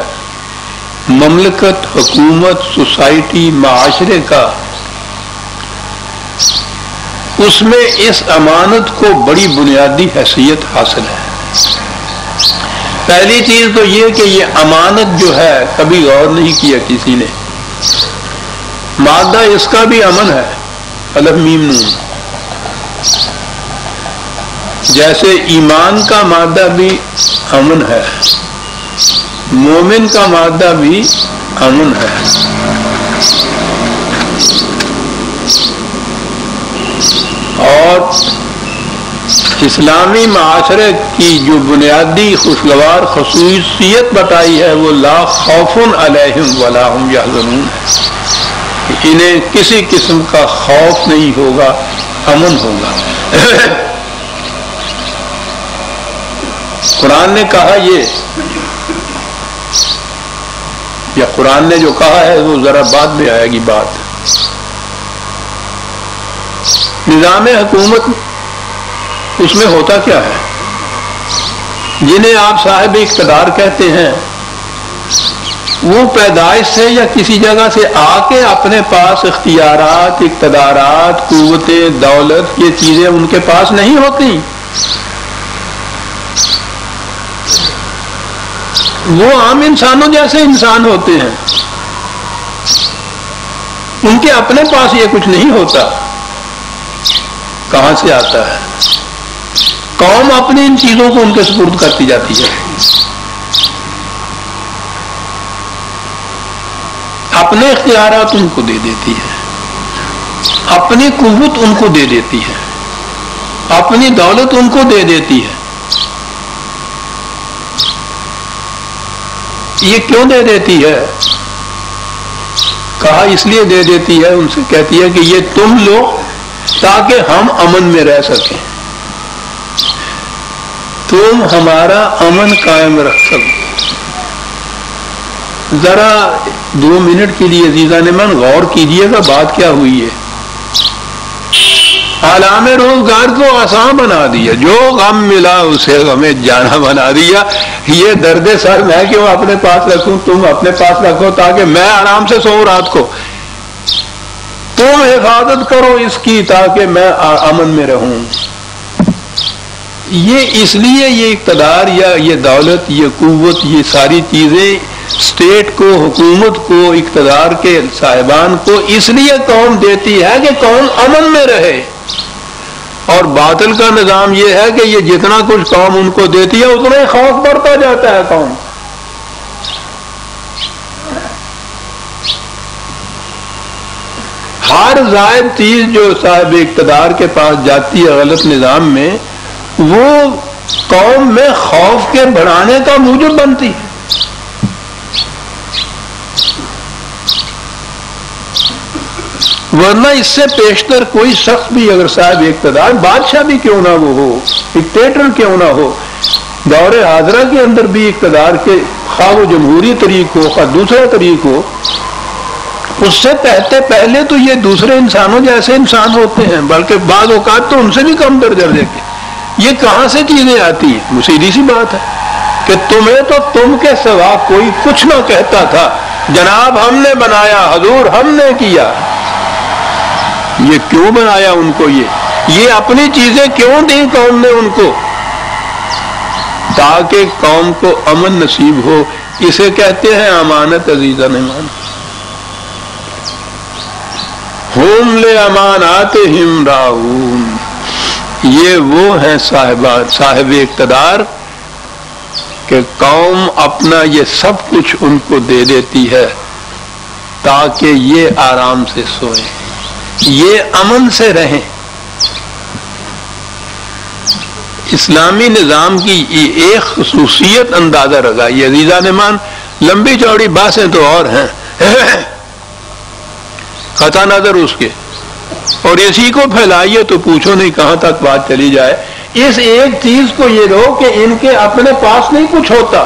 مملکت, حکومت, سوسائٹی, معاشرے کا, اس میں اس امانت کو بڑی بنیادی حیثیت حاصل ہے. پہلی چیز تو یہ کہ یہ امانت جو ہے کبھی غور نہیں کیا کسی نے. مادہ اس کا بھی امن ہے، الف میم نون. جیسے ایمان کا مادہ بھی امن ہے، مومن کا مادہ بھی امن ہے. اور اسلامی معاشرے کی جو بنیادی خوشگوار خصوصیت بتائی ہے وہ لا خوف علیہم ولا هم یحزنون ہے. انہیں کسی قسم کا خوف نہیں ہوگا، امن ہوگا. قرآن نے کہا یہ، یا قرآن نے جو کہا ہے وہ ذرا بعد میں آئے گی بات. نظام حکومت اس میں ہوتا کیا ہے؟ جنہیں آپ صاحب اقتدار کہتے ہیں وہ پیدائش سے یا کسی جگہ سے آ کے اپنے پاس اختیارات، اقتدارات، قوتیں، دولت، یہ چیزیں ان کے پاس نہیں ہوتی. وہ عام انسانوں جیسے انسان ہوتے ہیں، ان کے اپنے پاس یہ کچھ نہیں ہوتا. کہاں سے آتا ہے؟ قوم اپنی ان چیزوں کو ان کے سپرد کرتی جاتی ہے، اپنے اختیارات ان کو دے دیتی ہے، اپنی قوت ان کو دے دیتی ہے، اپنی دولت ان کو دے دیتی ہے. یہ کیوں دے دیتی ہے؟ کہا اس لیے دے دیتی ہے، ان سے کہتی ہے کہ یہ تم لو تاکہ ہم امن میں رہ سکیں، تم ہمارا امن قائم رکھ سکو. ذرا 2 منٹ کے لیے عزیزان من غور کیجئے گا بات کیا ہوئی ہے. عالم روزگار کو آسان بنا دیا، جو غم ملا اسے غمیں جانا بنا دیا. یہ درد سر میں کیوں اپنے پاس رکھوں، تم اپنے پاس رکھو تاکہ میں آرام سے سوؤں رات کو. تم حفاظت کرو اس کی تاکہ میں امن میں رہوں. یہ اس لیے یہ اقتدار یا یہ دولت، یہ قوت، یہ ساری چیزیں اسٹیٹ کو، حکومت کو، اقتدار کے صاحبان کو اس لیے قوم دیتی ہے کہ قوم امن میں رہے. اور باطل کا نظام یہ ہے کہ یہ جتنا کچھ قوم ان کو دیتی ہے اتنا ہی خوف بڑھتا جاتا ہے قوم. ہر زائد چیز جو صاحب اقتدار کے پاس جاتی ہے غلط نظام میں، وہ قوم میں خوف کے بڑھانے کا موجب بنتی ہے. ورنہ اس سے پیشتر کوئی شخص بھی اگر صاحب اقتدار، بادشاہ بھی کیوں نہ وہ ہو، ڈکٹیٹر کیوں نہ ہو، دور حاضرہ کے اندر بھی اقتدار کے خواہ وہ جمہوری طریق ہو خواہ دوسرا طریق ہو، اس سے پہلے تو یہ دوسرے انسانوں جیسے انسان ہوتے ہیں، بلکہ بعض اوقات تو ان سے بھی کم درجے کے. یہ کہاں سے چیزیں آتی ہیں؟ وہ سیدھی سی بات ہے کہ تمہیں تو تم کے سوا کوئی کچھ نہ کہتا تھا، جناب ہم نے بنایا، حضور ہم نے کیا. یہ کیوں بنایا ان کو؟ یہ اپنی چیزیں کیوں دیں قوم نے ان کو؟ تاکہ قوم کو امن نصیب ہو. اسے کہتے ہیں امانت. عزیزان ایمان، ہم لاماناتہم راعون، یہ وہ ہیں صاحب اقتدار کہ قوم اپنا یہ سب کچھ ان کو دے دیتی ہے تاکہ یہ آرام سے سوئیں، یہ امن سے رہیں. اسلامی نظام کی یہ ایک خصوصیت اندازہ لگائیے عزیزان ایمان. لمبی چوڑی باتیں تو اور ہیں، قطع نظر اس کے، اور اسی کو پھیلائیے تو پوچھو نہیں کہاں تک بات چلی جائے. اس ایک چیز کو یہ رو کہ ان کے اپنے پاس نہیں کچھ ہوتا،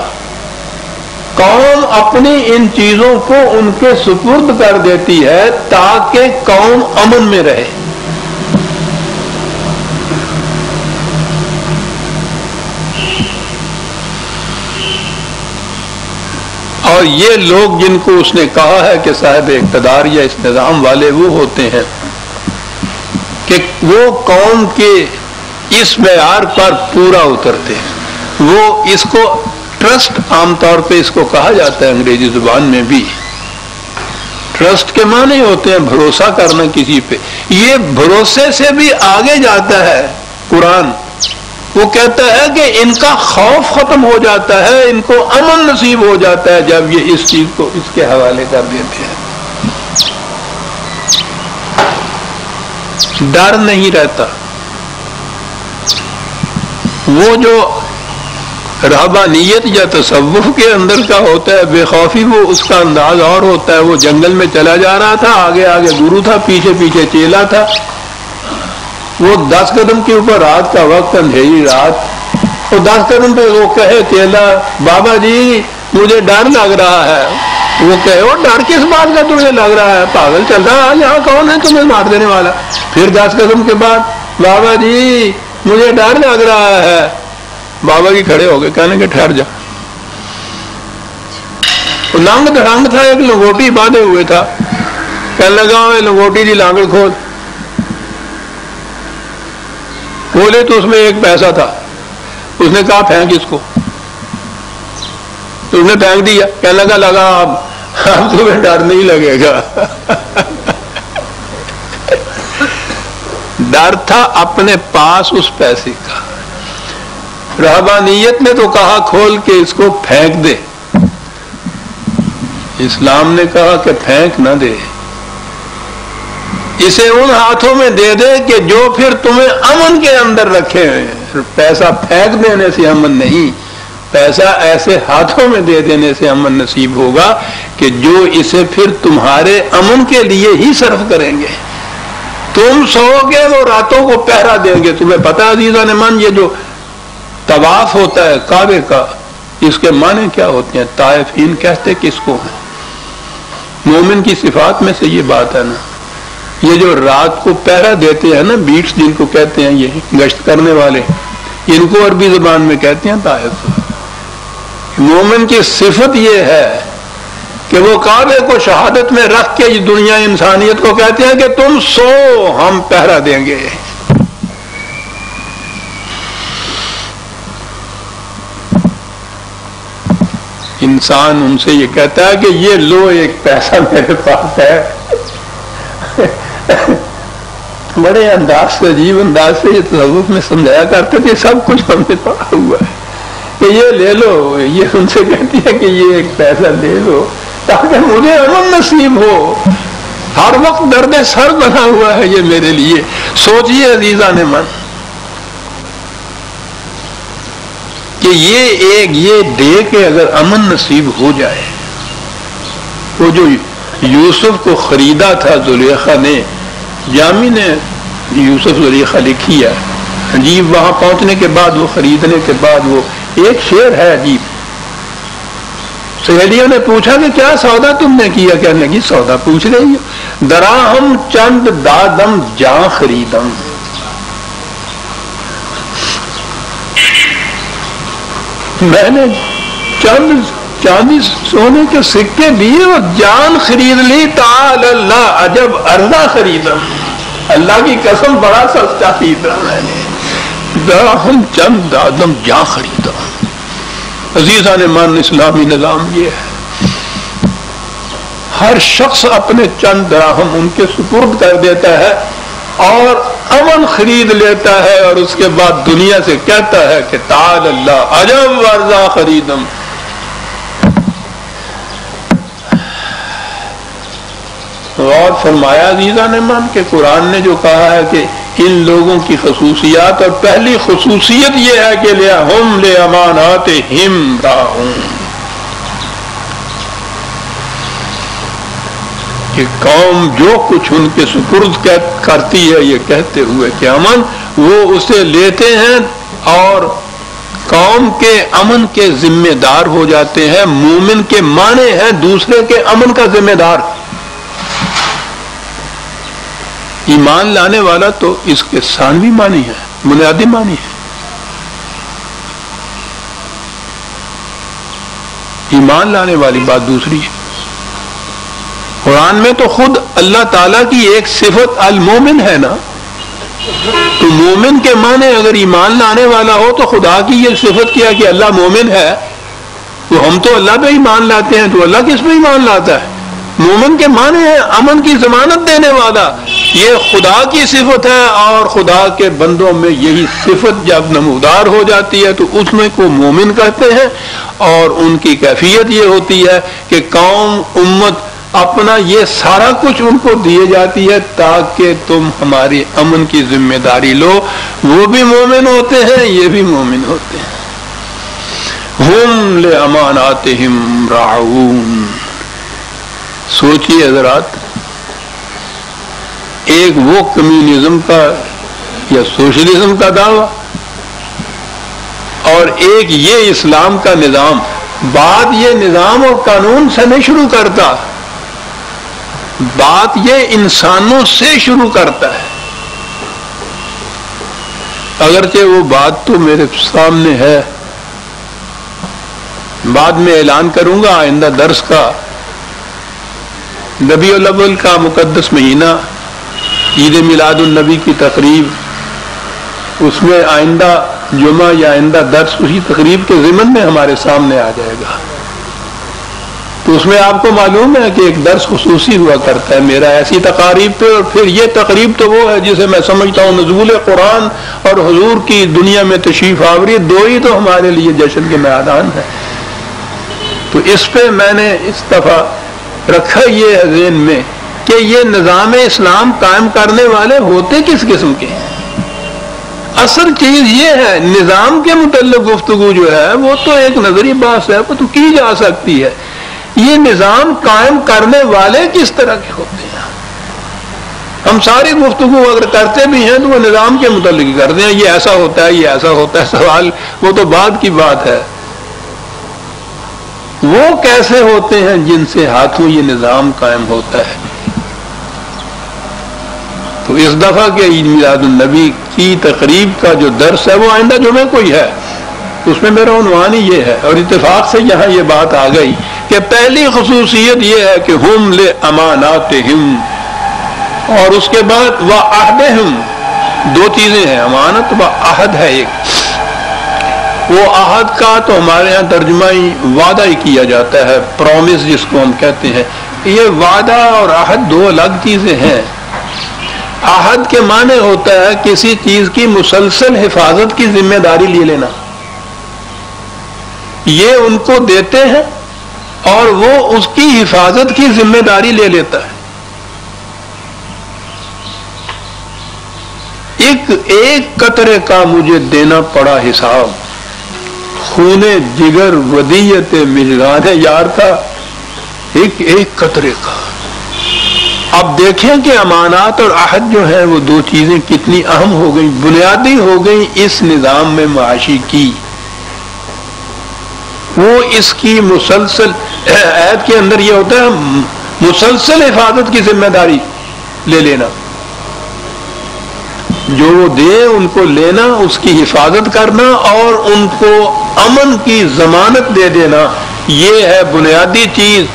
قوم اپنی ان چیزوں کو ان کے سپرد کر دیتی ہے تاکہ قوم امن میں رہے. اور یہ لوگ جن کو اس نے کہا ہے کہ صاحب اقتدار یا اس نظام والے، وہ ہوتے ہیں کہ وہ قوم کے اس معیار پر پورا اترتے ہیں، وہ اس کو ٹرسٹ عام طور پہ اس کو کہا جاتا ہے انگریزی زبان میں بھی. ٹرسٹ کے معنی ہوتے ہیں بھروسہ کرنا کسی پہ. یہ بھروسے سے بھی آگے جاتا ہے قرآن. وہ کہتا ہے کہ ان کا خوف ختم ہو جاتا ہے, ان کو امن نصیب ہو جاتا ہے جب یہ اس چیز کو اس کے حوالے کر دیتے ہیں. ڈر نہیں رہتا. وہ جو رہبانیت یا تصوف کے اندر کا ہوتا ہے بے خوفی, وہ اس کا انداز اور ہوتا ہے. وہ جنگل میں چلا جا رہا تھا, آگے آگے گرو تھا, پیچھے پیچھے چیلا تھا. وہ 10 قدم کے اوپر, رات کا وقت, اندھیری رات, وہ 10 قدم پہ وہ کہے چیلا بابا جی مجھے ڈر لگ رہا ہے. وہ کہے وہ ڈر کس بات کا تمہیں لگ رہا ہے, پاگل چل رہا ہے, یہاں کون ہے تمہیں مار دینے والا. پھر 10 قدم کے بعد بابا جی مجھے ڈر لگ رہا ہے. بابا جی کھڑے ہو گئے, کہنے کہ ٹھہر جا. لانگ دھڑانگ تھا, ایک لنگوٹی باندھے ہوئے تھا. کہنے لگا لنگوٹی دی لانگڑ کھول. کھولے تو اس میں ایک پیسہ تھا. اس نے کہا پھینک اس کو. تو اس نے پھینک دیا. کہنے لگا اب تمہیں ڈر نہیں لگے گا. ڈر تھا اپنے پاس اس پیسے کا. رہبانیت نے تو کہا کھول کے اس کو پھینک دے. اسلام نے کہا کہ پھینک نہ دے, اسے ان ہاتھوں میں دے دے کہ جو پھر تمہیں امن کے اندر رکھے ہیں. پیسہ پھینک دینے سے امن نہیں, پیسہ ایسے ہاتھوں میں دے دینے سے امن نصیب ہوگا کہ جو اسے پھر تمہارے امن کے لیے ہی صرف کریں گے. تم سو گے وہ راتوں کو پہرا دیں گے. تمہیں پتہ عزیزان من, یہ جو طواف ہوتا ہے کعبے کا, اس کے معنی کیا ہوتے ہیں؟ طائفین کہتے کس کو ہیں؟ مومن کی صفات میں سے یہ بات ہے نا. یہ جو رات کو پہرا دیتے ہیں نا, بیٹس جن کو کہتے ہیں, یہ گشت کرنے والے, ان کو عربی زبان میں کہتے ہیں طائف. مومن کی صفت یہ ہے کہ وہ کعبے کو شہادت میں رکھ کے دنیا انسانیت کو کہتے ہیں کہ تم سو, ہم پہرا دیں گے. انسان ان سے یہ کہتا ہے کہ یہ لو ایک پیسہ میرے پاس ہے. بڑے انداز سے, عجیب انداز سے یہ تصوف میں سمجھایا کرتے تھے. سب کچھ ہم نے پڑھا ہوا ہے کہ یہ لے لو. یہ ان سے کہتی ہے کہ یہ ایک پیسہ لے لو تاکہ مجھے امن نصیب ہو. ہر وقت درد سر بنا ہوا ہے یہ میرے لیے. سوچئے عزیزان من کہ یہ دے کے اگر امن نصیب ہو جائے. وہ جو یوسف کو خریدا تھا زلیخا نے, جامی نے یوسف زلیخا لکھی ہے عجیب. وہاں پہنچنے کے بعد, وہ خریدنے کے بعد, وہ ایک شعر ہے عجیب. سہیلیوں نے پوچھا کہ کیا سودا تم نے کیا؟ کہنے لگی سودا پوچھ رہی ہو, دراہم چند دادم جاں خریدم. میں نے چند چاندی سونے کے سکے دیے اور جان خرید لی. تعالی اللہ عجب ارزا خریدم. اللہ کی قسم بڑا سستا خریدا میں نے. دراہم چند دادم جاں خریدا. عزیزان من, اسلامی نظام یہ ہے, ہر شخص اپنے چند دراہم ان کے سپرد کر دیتا ہے اور امن خرید لیتا ہے, اور اس کے بعد دنیا سے کہتا ہے کہ تعالی اللہ عجب ارزا خریدم. غور فرمایا عزیزان من کہ قرآن نے جو کہا ہے کہ ان لوگوں کی خصوصیات, اور پہلی خصوصیت یہ ہے کہ لِهُمْ لِأَمَانَاتِهِمْ رَاعُونَ, کہ قوم جو کچھ ان کے سپرد کرتی ہے یہ کہتے ہوئے کہ امن, وہ اسے لیتے ہیں اور قوم کے امن کے ذمہ دار ہو جاتے ہیں. مومن کے معنی ہیں دوسرے کے امن کا ذمہ دار. ایمان لانے والا تو اس کے ثانوی معنی ہے, بنیادی معنی ہے. ایمان لانے والی بات دوسری ہے. قرآن میں تو خود اللہ تعالیٰ کی ایک صفت المومن ہے نا, تو مومن کے معنی اگر ایمان لانے والا ہو تو خدا کی یہ صفت کیا کہ اللہ مومن ہے, تو ہم تو اللہ پہ ہی مان لاتے ہیں، تو اللہ کس پہ ہی مان لاتا ہے؟ مومن کے معنی ہے امن کی ضمانت دینے والا، یہ خدا کی صفت ہے، اور خدا کے بندوں میں یہی صفت جب نمودار ہو جاتی ہے تو اس میں کو مومن کہتے ہیں، اور ان کی کیفیت یہ ہوتی ہے کہ قوم امت اپنا یہ سارا کچھ ان کو دیے جاتی ہے تاکہ تم ہماری امن کی ذمہ داری لو۔ وہ بھی مومن ہوتے ہیں، یہ بھی مومن ہوتے ہیں۔ ہم لاماناتہم راعون۔ سوچیے حضرات، ایک وہ کمیونزم کا یا سوشلزم کا دعویٰ، اور ایک یہ اسلام کا نظام۔ بات یہ نظام اور قانون سے نہیں شروع کرتا، بات یہ انسانوں سے شروع کرتا ہے۔ اگرچہ وہ بات تو میرے سامنے ہے، بعد میں اعلان کروں گا آئندہ درس کا۔ ربیع الاول کا مقدس مہینہ، عید میلاد النبی کی تقریب، اس میں آئندہ جمعہ یا آئندہ درس اسی تقریب کے ضمن میں ہمارے سامنے آ جائے گا۔ تو اس میں آپ کو معلوم ہے کہ ایک درس خصوصی ہوا کرتا ہے میرا ایسی تقاریب پہ، اور پھر یہ تقریب تو وہ ہے جسے میں سمجھتا ہوں نزول قرآن اور حضور کی دنیا میں تشریف آوری، دو ہی تو ہمارے لیے جشن کے میدان ہے۔ تو اس پہ میں نے اس دفعہ رکھا یہ ذہن میں کہ یہ نظام اسلام قائم کرنے والے ہوتے کس قسم کے ہیں۔ اصل چیز یہ ہے، نظام کے متعلق گفتگو جو ہے وہ تو ایک نظری بحث ہے، وہ تو کی جا سکتی ہے۔ یہ نظام قائم کرنے والے کس طرح کے ہوتے ہیں؟ ہم ساری گفتگو اگر کرتے بھی ہیں تو وہ نظام کے متعلق ہی کرتے ہیں، یہ ایسا ہوتا ہے، یہ ایسا ہوتا ہے۔ سوال وہ تو بعد کی بات ہے، وہ کیسے ہوتے ہیں جن سے ہاتھوں یہ نظام قائم ہوتا ہے۔ تو اس دفعہ کے عید میلاد النبی کی تقریب کا جو درس ہے وہ آئندہ جمعے کو ہی ہے، اس میں میرا عنوان ہی یہ ہے، اور اتفاق سے یہاں یہ بات آ گئی کہ پہلی خصوصیت یہ ہے کہ ہم لاماناتہم، اور اس کے بعد وعہدہم، دو چیزیں ہیں، امانت و عہد ہے ایک۔ وہ عہد کا تو ہمارے ہاں ترجمہ ہی وعدہ ہی کیا جاتا ہے، پرومس جس کو ہم کہتے ہیں۔ یہ وعدہ اور عہد دو الگ چیزیں ہیں۔ عہد کے معنی ہوتا ہے کسی چیز کی مسلسل حفاظت کی ذمہ داری لے لینا، یہ ان کو دیتے ہیں اور وہ اس کی حفاظت کی ذمہ داری لے لیتا ہے۔ ایک قطرے کا مجھے دینا پڑا حساب، خون جگر ودیت مجران یار تھا، ایک قطرے کا۔ اب دیکھیں کہ امانات اور عہد جو ہے وہ دو چیزیں کتنی اہم ہو گئی، بنیادی ہو گئی اس نظام میں معاشی کی۔ وہ اس کی مسلسل عہد کے اندر یہ ہوتا ہے مسلسل حفاظت کی ذمہ داری لے لینا، جو وہ دے ان کو لینا، اس کی حفاظت کرنا اور ان کو امن کی ضمانت دے دینا، یہ ہے بنیادی چیز،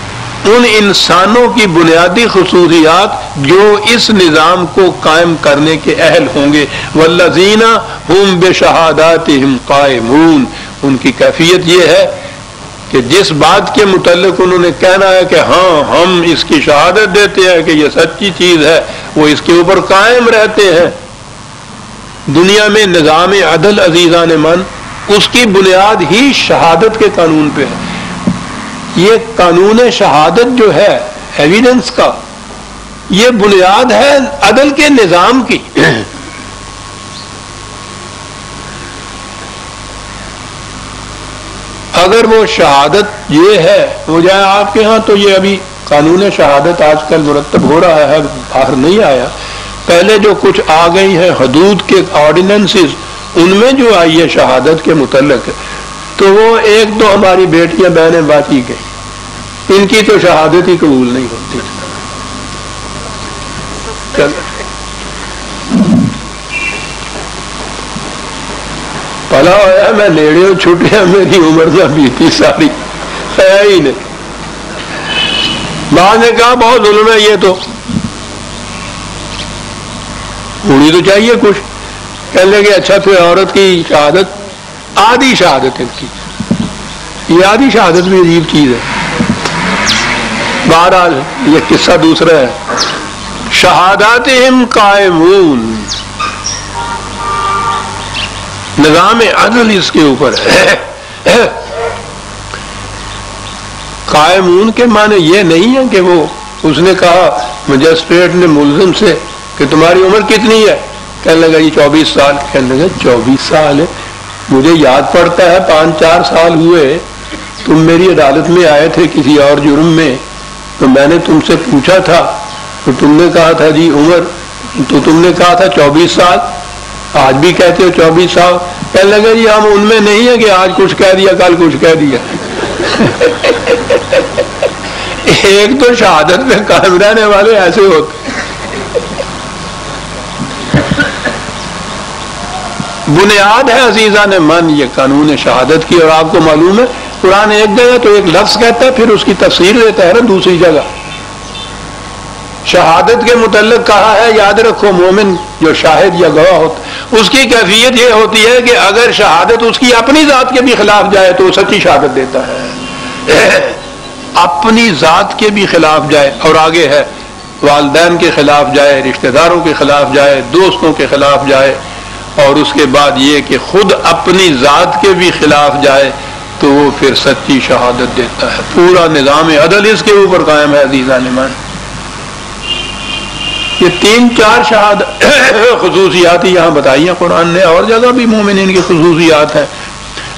ان انسانوں کی بنیادی خصوصیات جو اس نظام کو قائم کرنے کے اہل ہوں گے۔ والذین ہم بشہاداتہم قائمون، ان کی کیفیت یہ ہے کہ جس بات کے متعلق انہوں نے کہنا ہے کہ ہاں ہم اس کی شہادت دیتے ہیں کہ یہ سچی چیز ہے، وہ اس کے اوپر قائم رہتے ہیں۔ دنیا میں نظام عدل عزیزان من، اس کی بنیاد ہی شہادت کے قانون پہ ہے۔ یہ قانون شہادت جو ہے ایویڈنس کا، یہ بنیاد ہے عدل کے نظام کی۔ اگر وہ شہادت یہ ہے ہو جائے آپ کے ہاں، تو یہ ابھی قانون شہادت آج کل مرتب ہو رہا ہے، باہر نہیں آیا، پہلے جو کچھ آ گئی ہیں حدود کے آرڈیننسز، ان میں جو آئی ہے شہادت کے متعلق، تو وہ ایک تو ہماری بیٹیاں بہنیں باقی گئی، ان کی تو شہادت ہی قبول نہیں ہوتی۔ پلا ہوا میں لیڑے چھٹیاں میری عمر نہ بیتی ساری ہے ہی نہیں۔ بعد نے کہا بہت ظلم ہے یہ تو، ہونی تو چاہیے کچھ، کہنے لگے اچھا پھر عورت کی شہادت، آدھی شہادت ان کی، یہ آدھی شہادت بھی عجیب چیز ہے. بہرحال یہ قصہ دوسرا ہے. شہاداتہم قائمون، نظام عدل اس کے اوپر ہے. قائمون کے معنی یہ نہیں ہے کہ وہ اس نے کہا مجسٹریٹ نے ملزم سے کہ تمہاری عمر کتنی ہے؟ کہنے لگا یہ 24 سال. کہنے لگا 24 سال ہے؟ مجھے یاد پڑتا ہے 5-4 سال ہوئے تم میری عدالت میں آئے تھے کسی اور جرم میں، تو میں نے تم سے پوچھا تھا تو تم نے کہا تھا جی عمر، تو تم نے کہا تھا 24 سال. آج بھی کہتے ہو 24 سال. کہنے لگا جی ہم ان میں نہیں ہے کہ آج کچھ کہہ دیا کل کچھ کہہ دیا. ایک تو شہادت میں قائم رہنے والے ایسے ہوتے. بنیاد ہے عزیزان من یہ قانون شہادت کی. اور آپ کو معلوم ہے قرآن ایک جگہ تو ایک لفظ کہتا ہے پھر اس کی تفسیر دیتا ہے نا دوسری جگہ. شہادت کے متعلق کہا ہے یاد رکھو مومن جو شاہد یا گواہ ہوتا اس کی کیفیت یہ ہوتی ہے کہ اگر شہادت اس کی اپنی ذات کے بھی خلاف جائے تو وہ سچی شہادت دیتا ہے. اپنی ذات کے بھی خلاف جائے اور آگے ہے والدین کے خلاف جائے، رشتہ داروں کے خلاف جائے، دوستوں کے خلاف جائے، اور اس کے بعد یہ کہ خود اپنی ذات کے بھی خلاف جائے تو وہ پھر سچی شہادت دیتا ہے. پورا نظام عدل اس کے اوپر قائم ہے عزیزان من. یہ 3-4 شہادت خصوصیات یہاں بتائی ہیں قرآن نے، اور جگہ بھی مومنین کی خصوصیات ہیں،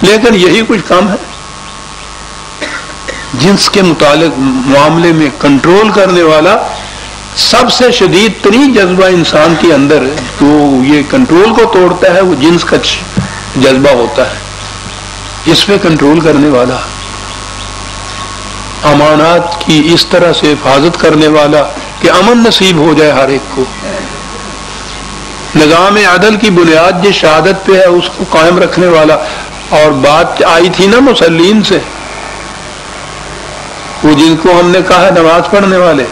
لیکن یہی کچھ کم ہے. جنس کے متعلق معاملے میں کنٹرول کرنے والا سب سے شدید ترین جذبہ انسان کے اندر تو یہ کنٹرول کو توڑتا ہے وہ جنس کا جذبہ ہوتا ہے. اس پہ کنٹرول کرنے والا، امانات کی اس طرح سے حفاظت کرنے والا کہ امن نصیب ہو جائے ہر ایک کو. نظام عدل کی بنیاد جس شہادت پہ ہے اس کو قائم رکھنے والا. اور بات آئی تھی نا مسلین سے، وہ جن کو ہم نے کہا نماز پڑھنے والے،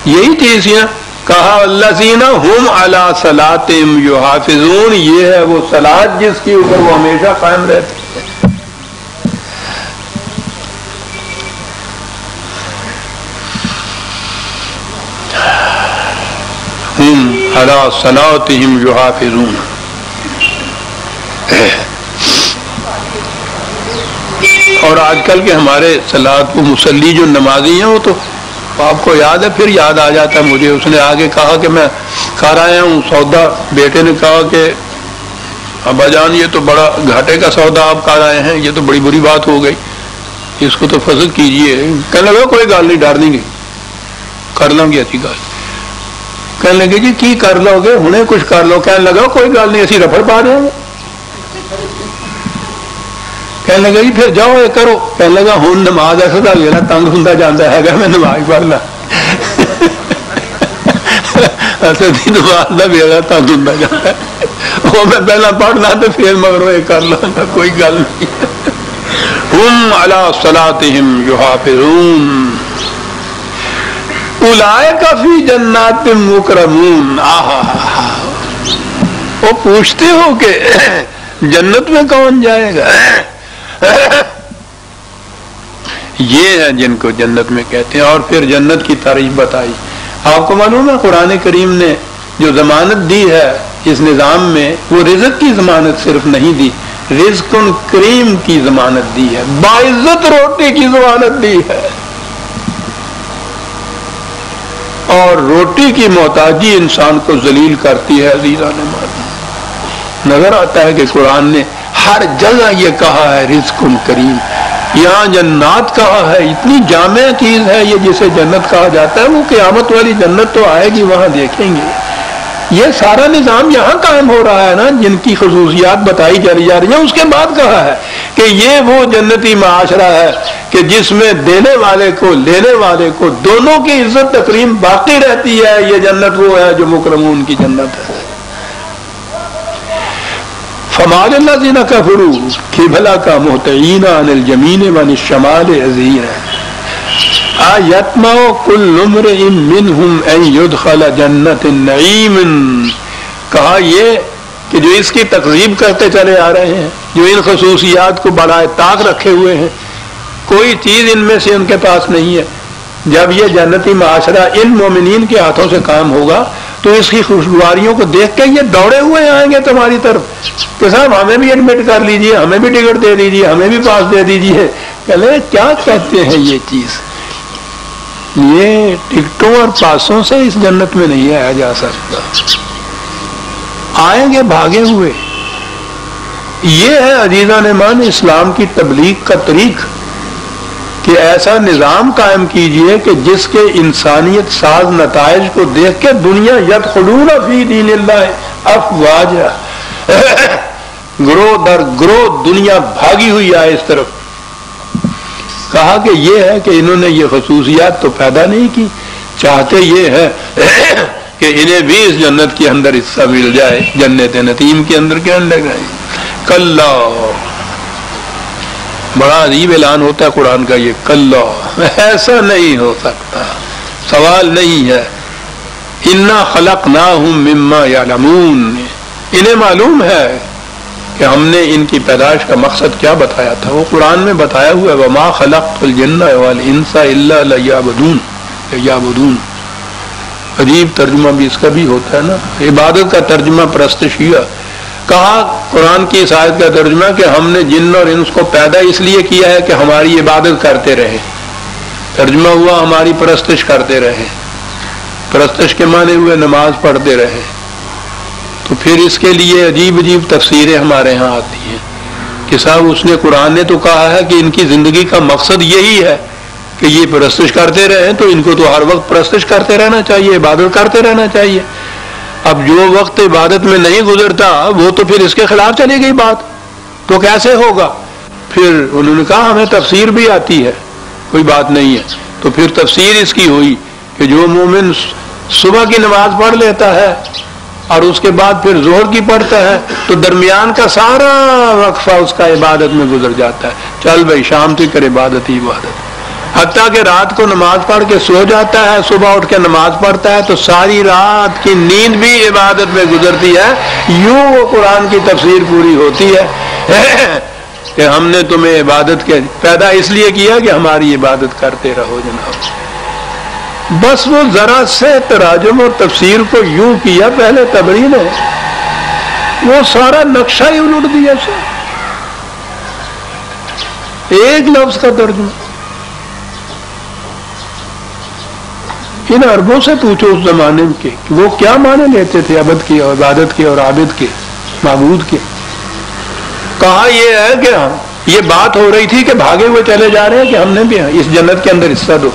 یہی چیز ہے. کہا الذین ہم علی صلاتہم یحافظون، یہ ہے وہ صلاۃ جس کے اوپر وہ ہمیشہ قائم رہتے ہیں. ہم علی صلاتہم یحافظون. اور آج کل کے ہمارے صلاۃ کو مسلی جو نمازی ہیں وہ تو آپ کو یاد ہے، پھر یاد آ جاتا ہے مجھے. اس نے آگے کہا کہ میں کر آیا ہوں سودا. بیٹے نے کہا کہ ابا جان یہ تو بڑا گھاٹے کا سودا آپ کر آئے ہیں، یہ تو بڑی بری بات ہو گئی، اس کو تو فضل کیجئے. کہنے لگا کوئی گل نہیں، ڈر نہیں گئی، کر لوں گی ایسی گل. کہنے لگے جی کی کر لو گے، ہنے کچھ کر لو. کہنے لگا کوئی گل نہیں، اسی رفڑ پا رہے ہیں. کہنے لگا جی پھر جاؤ یہ کرو. کہنے لگا ہوں نماز ایسا تھا میرا تنگ ہوں جانا ہے میں نماز پڑھ لا. نماز کا میرا تنگ ہوں جاتا ہے، وہ میں پہلا پڑھنا تو پھر مگر یہ کر لا، کوئی گل نہیں. ہم علی صلاتہم یحافظون اولئک فی جنات مکرمون. وہ پوچھتے ہو کہ جنت میں کون جائے گا؟ یہ ہیں جن کو جنت میں کہتے ہیں. اور پھر جنت کی تعریف بتائی. آپ کو معلوم ہے قرآن کریم نے جو ضمانت دی ہے اس نظام میں، وہ رزق کی ضمانت صرف نہیں دی، رزق کریم کی ضمانت دی ہے، باعزت روٹی کی ضمانت دی ہے. اور روٹی کی محتاجی انسان کو ذلیل کرتی ہے. عزیزان نظر آتا ہے کہ قرآن نے ہر جگہ یہ کہا ہے رزق کریم. یہاں جنات کہا ہے، اتنی جامع چیز ہے یہ جسے جنت کہا جاتا ہے. وہ قیامت والی جنت تو آئے گی، وہاں دیکھیں گے. یہ سارا نظام یہاں قائم ہو رہا ہے نا، جن کی خصوصیات بتائی چلی جا رہی ہیں. اس کے بعد کہا ہے کہ یہ وہ جنتی معاشرہ ہے کہ جس میں دینے والے کو لینے والے کو دونوں کی عزت تکریم باقی رہتی ہے. یہ جنت وہ ہے جو مکرمون کی جنت ہے. فما للذین کفروا کہ بھلا کا مہطعین عن الجمین وعن الشمال عزین. ایطمع کل امرئ منہم ان یدخل جنت النعیم. کہا یہ کہ جو اس کی تکذیب کرتے چلے آ رہے ہیں، جو ان خصوصیات کو بڑائے طاق رکھے ہوئے ہیں، کوئی چیز ان میں سے ان کے پاس نہیں ہے. جب یہ جنتی معاشرہ ان مومنین کے ہاتھوں سے کام ہوگا تو اس کی خوشگواریوں کو دیکھ کے یہ دوڑے ہوئے آئیں گے تمہاری طرف کہ صاحب ہمیں بھی ایڈمٹ کر لیجئے, ہمیں بھی ٹکٹ دے دیجئے, ہمیں بھی پاس دے دیجئے. کہلے کیا کہتے ہیں یہ چیز؟ یہ ٹکٹوں اور پاسوں سے اس جنت میں نہیں آیا جا سکتا. آئیں گے بھاگے ہوئے. یہ ہے عزیزان ایمان اسلام کی تبلیغ کا طریق کہ ایسا نظام قائم کیجئے کہ جس کے انسانیت ساز نتائج کو دیکھ کے دنیا یدخلون فی دین اللہ افواجا, گروہ در گروہ دنیا بھاگی ہوئی آئے اس طرف. کہا کہ یہ ہے کہ انہوں نے یہ خصوصیات تو پیدا نہیں کی, چاہتے یہ ہے کہ انہیں بھی اس جنت کے اندر حصہ مل جائے, جنت نعیم کے اندر کے اندر گئے. کلا, بڑا عجیب اعلان ہوتا ہے قرآن کا یہ, کلا ایسا نہیں ہو سکتا, سوال نہیں ہے. انا خلقناہم مما یعلمون, انہیں معلوم ہے کہ ہم نے ان کی پیدائش کا مقصد کیا بتایا تھا. وہ قرآن میں بتایا ہوا ہے وما خلقت الجن والانس الا لیعبدون. عجیب ترجمہ بھی اس کا بھی ہوتا ہے نا, عبادت کا ترجمہ پرستشیہ. کہا قرآن کی اس آیت کا ترجمہ کہ ہم نے جن اور انس کو پیدا اس لیے کیا ہے کہ ہماری عبادت کرتے رہے. ترجمہ ہوا ہماری پرستش کرتے رہے. پرستش کے معنی ہوئے نماز پڑھتے رہے. تو پھر اس کے لیے عجیب عجیب تفسیریں ہمارے ہاں آتی ہیں کہ صاحب اس نے قرآن نے تو کہا ہے کہ ان کی زندگی کا مقصد یہی ہے کہ یہ پرستش کرتے رہیں, تو ان کو تو ہر وقت پرستش کرتے رہنا چاہیے, عبادت کرتے رہنا چاہیے. اب جو وقت عبادت میں نہیں گزرتا وہ تو پھر اس کے خلاف چلی گئی بات, تو کیسے ہوگا؟ پھر انہوں نے کہا ہمیں تفسیر بھی آتی ہے, کوئی بات نہیں ہے. تو پھر تفسیر اس کی ہوئی کہ جو مومن صبح کی نماز پڑھ لیتا ہے اور اس کے بعد پھر ظہر کی پڑھتا ہے تو درمیان کا سارا وقفہ اس کا عبادت میں گزر جاتا ہے. چل بھائی شام تک کر عبادت ہی عبادت. حتیٰ کہ رات کو نماز پڑھ کے سو جاتا ہے, صبح اٹھ کے نماز پڑھتا ہے تو ساری رات کی نیند بھی عبادت میں گزرتی ہے. یوں وہ قرآن کی تفسیر پوری ہوتی ہے کہ ہم نے تمہیں عبادت کے پیدا اس لیے کیا کہ ہماری عبادت کرتے رہو جناب. بس وہ ذرا سے تراجم اور تفسیر کو یوں کیا پہلے تبری نے, وہ سارا نقشہ ہی الٹ دیا سے ایک لفظ کا ترجمہ. ان عربوں سے پوچھو اس زمانے کے کہ وہ کیا معنی لیتے تھے عبد کے اور عبادت کے اور عابد کے, معبود کے. کہا یہ ہے کہ یہ بات ہو رہی تھی کہ بھاگے ہوئے چلے جا رہے ہیں کہ ہم نے بھی اس جنت کے اندر حصہ دو.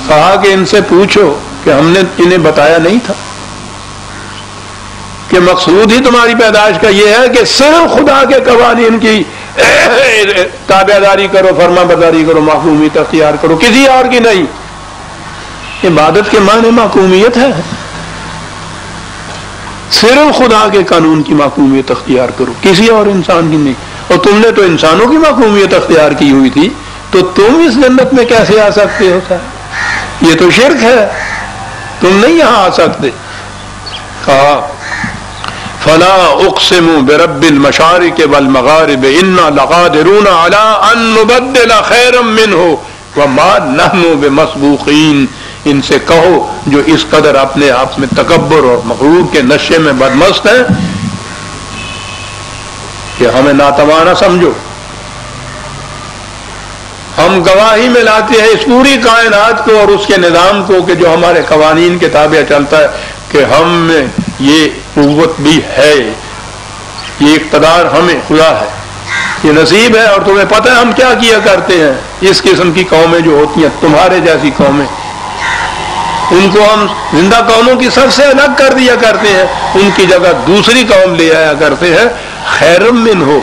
کہا کہ ان سے پوچھو کہ ہم نے انہیں بتایا نہیں تھا کہ مقصود ہی تمہاری پیدائش کا یہ ہے کہ صرف خدا کے قوانین کی تابع داری کرو, فرما برداری کرو, محکومیت اختیار کرو, کسی اور کی نہیں. عبادت کے معنی محکومیت ہے, صرف خدا کے قانون کی محکومیت اختیار کرو, کسی اور انسان کی نہیں. اور تم نے تو انسانوں کی محکومیت اختیار کی ہوئی تھی, تو تم اس جنت میں کیسے آ سکتے ہو؟ یہ تو شرک ہے, تم نہیں یہاں آ سکتے. کہا فلا اقسم برب المشارق والمغارب انا لقادرون على ان نبدل خيرا منه وما نحن بمسبوقين. ان سے کہو جو اس قدر اپنے آپ میں تکبر اور مغرور کے نشے میں بدمست ہیں کہ ہمیں ناتوانا سمجھو. ہم گواہی میں لاتے ہیں اس پوری کائنات کو اور اس کے نظام کو کہ جو ہمارے قوانین کے تابع چلتا ہے کہ ہم میں یہ قوت بھی ہے, یہ اقتدار ہمیں خدا ہے, یہ نصیب ہے. اور تمہیں پتہ ہے ہم کیا کیا کرتے ہیں. اس قسم کی قومیں جو ہوتی ہیں تمہارے جیسی قومیں, ان کو ہم زندہ قوموں کی سب سے الگ کر دیا کرتے ہیں, ان کی جگہ دوسری قوم لے آیا کرتے ہیں. خیر من ہو,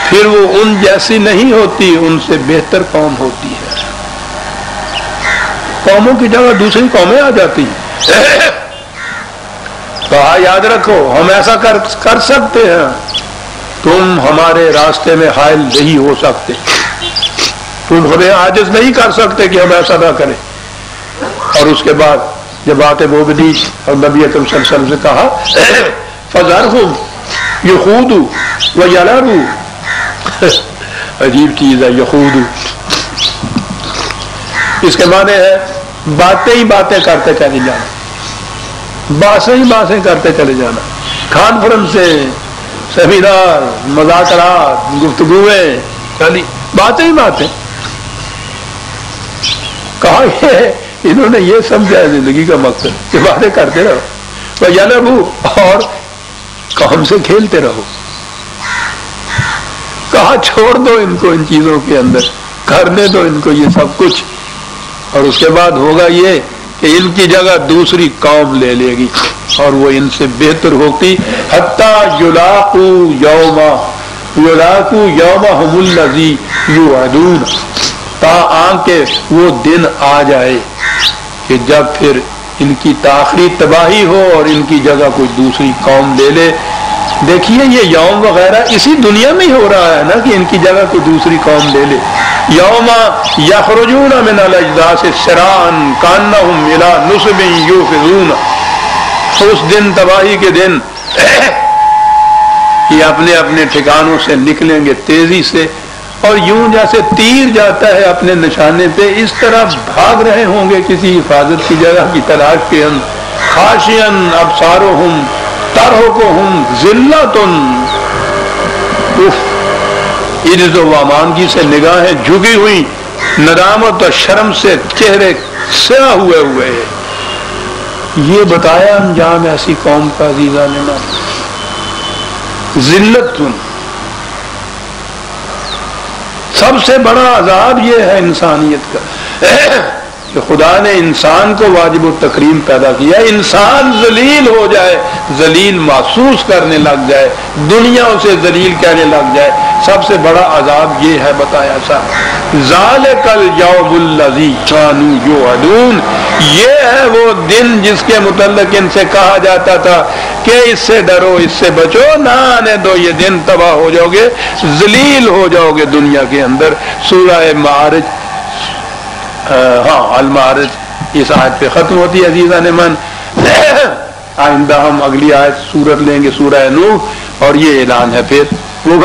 پھر وہ ان جیسی نہیں ہوتی, ان سے بہتر قوم ہوتی ہے. قوموں کی جگہ دوسری قومیں آ جاتی ہیں. کہا یاد رکھو ہم ایسا کر سکتے ہیں, تم ہمارے راستے میں حائل نہیں ہو سکتے, تم ہمیں عاجز نہیں کر سکتے کہ ہم ایسا نہ کریں. اور اس کے بعد جب باتیں بودی اور نبی اکرم صلی اللہ علیہ وسلم سے کہا فذرہم یخوضوا ویلعبوا, عجیب چیز ہے یخوض، اس کے معنی ہے باتیں ہی باتیں کرتے چلے جانا، باتیں ہی باتیں کرتے چلے جانا، کانفرنسیں، سیمینار، مذاکرات، گفتگویں، چلی باتیں ہی باتیں. کہا یہ انہوں نے یہ سمجھا ہے زندگی کا مقصد کہ باتیں کرتے رہو وَيَلْعَبُوا، اور قوم سے کھیلتے رہو. کہا چھوڑ دو ان کو ان چیزوں کے اندر، کرنے دو ان کو یہ سب کچھ، اور اس کے بعد ہوگا یہ کہ ان کی جگہ دوسری قوم لے لے گی اور وہ ان سے بہتر ہوتی. حَتَّى يُلَاقُوا يَوْمَهُمُ الَّذِي يُوعَدُونَ، تاکہ وہ دن آ جائے کہ جب پھر ان کی تاخری تباہی ہو اور ان کی جگہ کوئی دوسری قوم لے لے. دیکھیے یہ یوم وغیرہ اسی دنیا میں ہی ہو رہا ہے نا کہ ان کی جگہ کوئی دوسری قوم لے لے. یوم یخرجون من الاجداث سراعا کانہم الی نصب یوفضون، اس دن تباہی کے دن یہ اپنے اپنے ٹھکانوں سے نکلیں گے تیزی سے، اور یوں جیسے تیر جاتا ہے اپنے نشانے پہ، اس طرح بھاگ رہے ہوں گے کسی حفاظت کی جگہ کی تلاش کے اندر. خاشعا ابصارہم ترہقہم ذلۃ، عجز و وامانگی سے نگاہیں جھکی ہوئی، ندامت اور شرم سے چہرے سیاہ ہوئے ہوئے. یہ بتایا انجام ایسی قوم کا عزیزان نے. ذلت، سب سے بڑا عذاب یہ ہے انسانیت کا کہ خدا نے انسان کو واجب التکریم پیدا کیا، انسان ذلیل ہو جائے، ذلیل محسوس کرنے لگ جائے، دنیا اسے ذلیل کہنے لگ جائے. سب سے بڑا عذاب یہ ہے بتایا سا. ذالک الیوم الذی کانوا یوعدون، یہ ہے وہ دن جس کے متعلق ان سے کہا جاتا تھا کہ اس سے ڈرو، اس سے بچو، نہ آنے دو یہ دن، تباہ ہو جاؤ گے، ذلیل ہو جاؤ گے دنیا کے اندر. سورہ معارج، المعارج اس آیت پہ ختم ہوتی ہے عزیزان من. آئندہ ہم اگلی آیت سورت لیں گے سورہ نوح، اور یہ اعلان ہے پھر وہ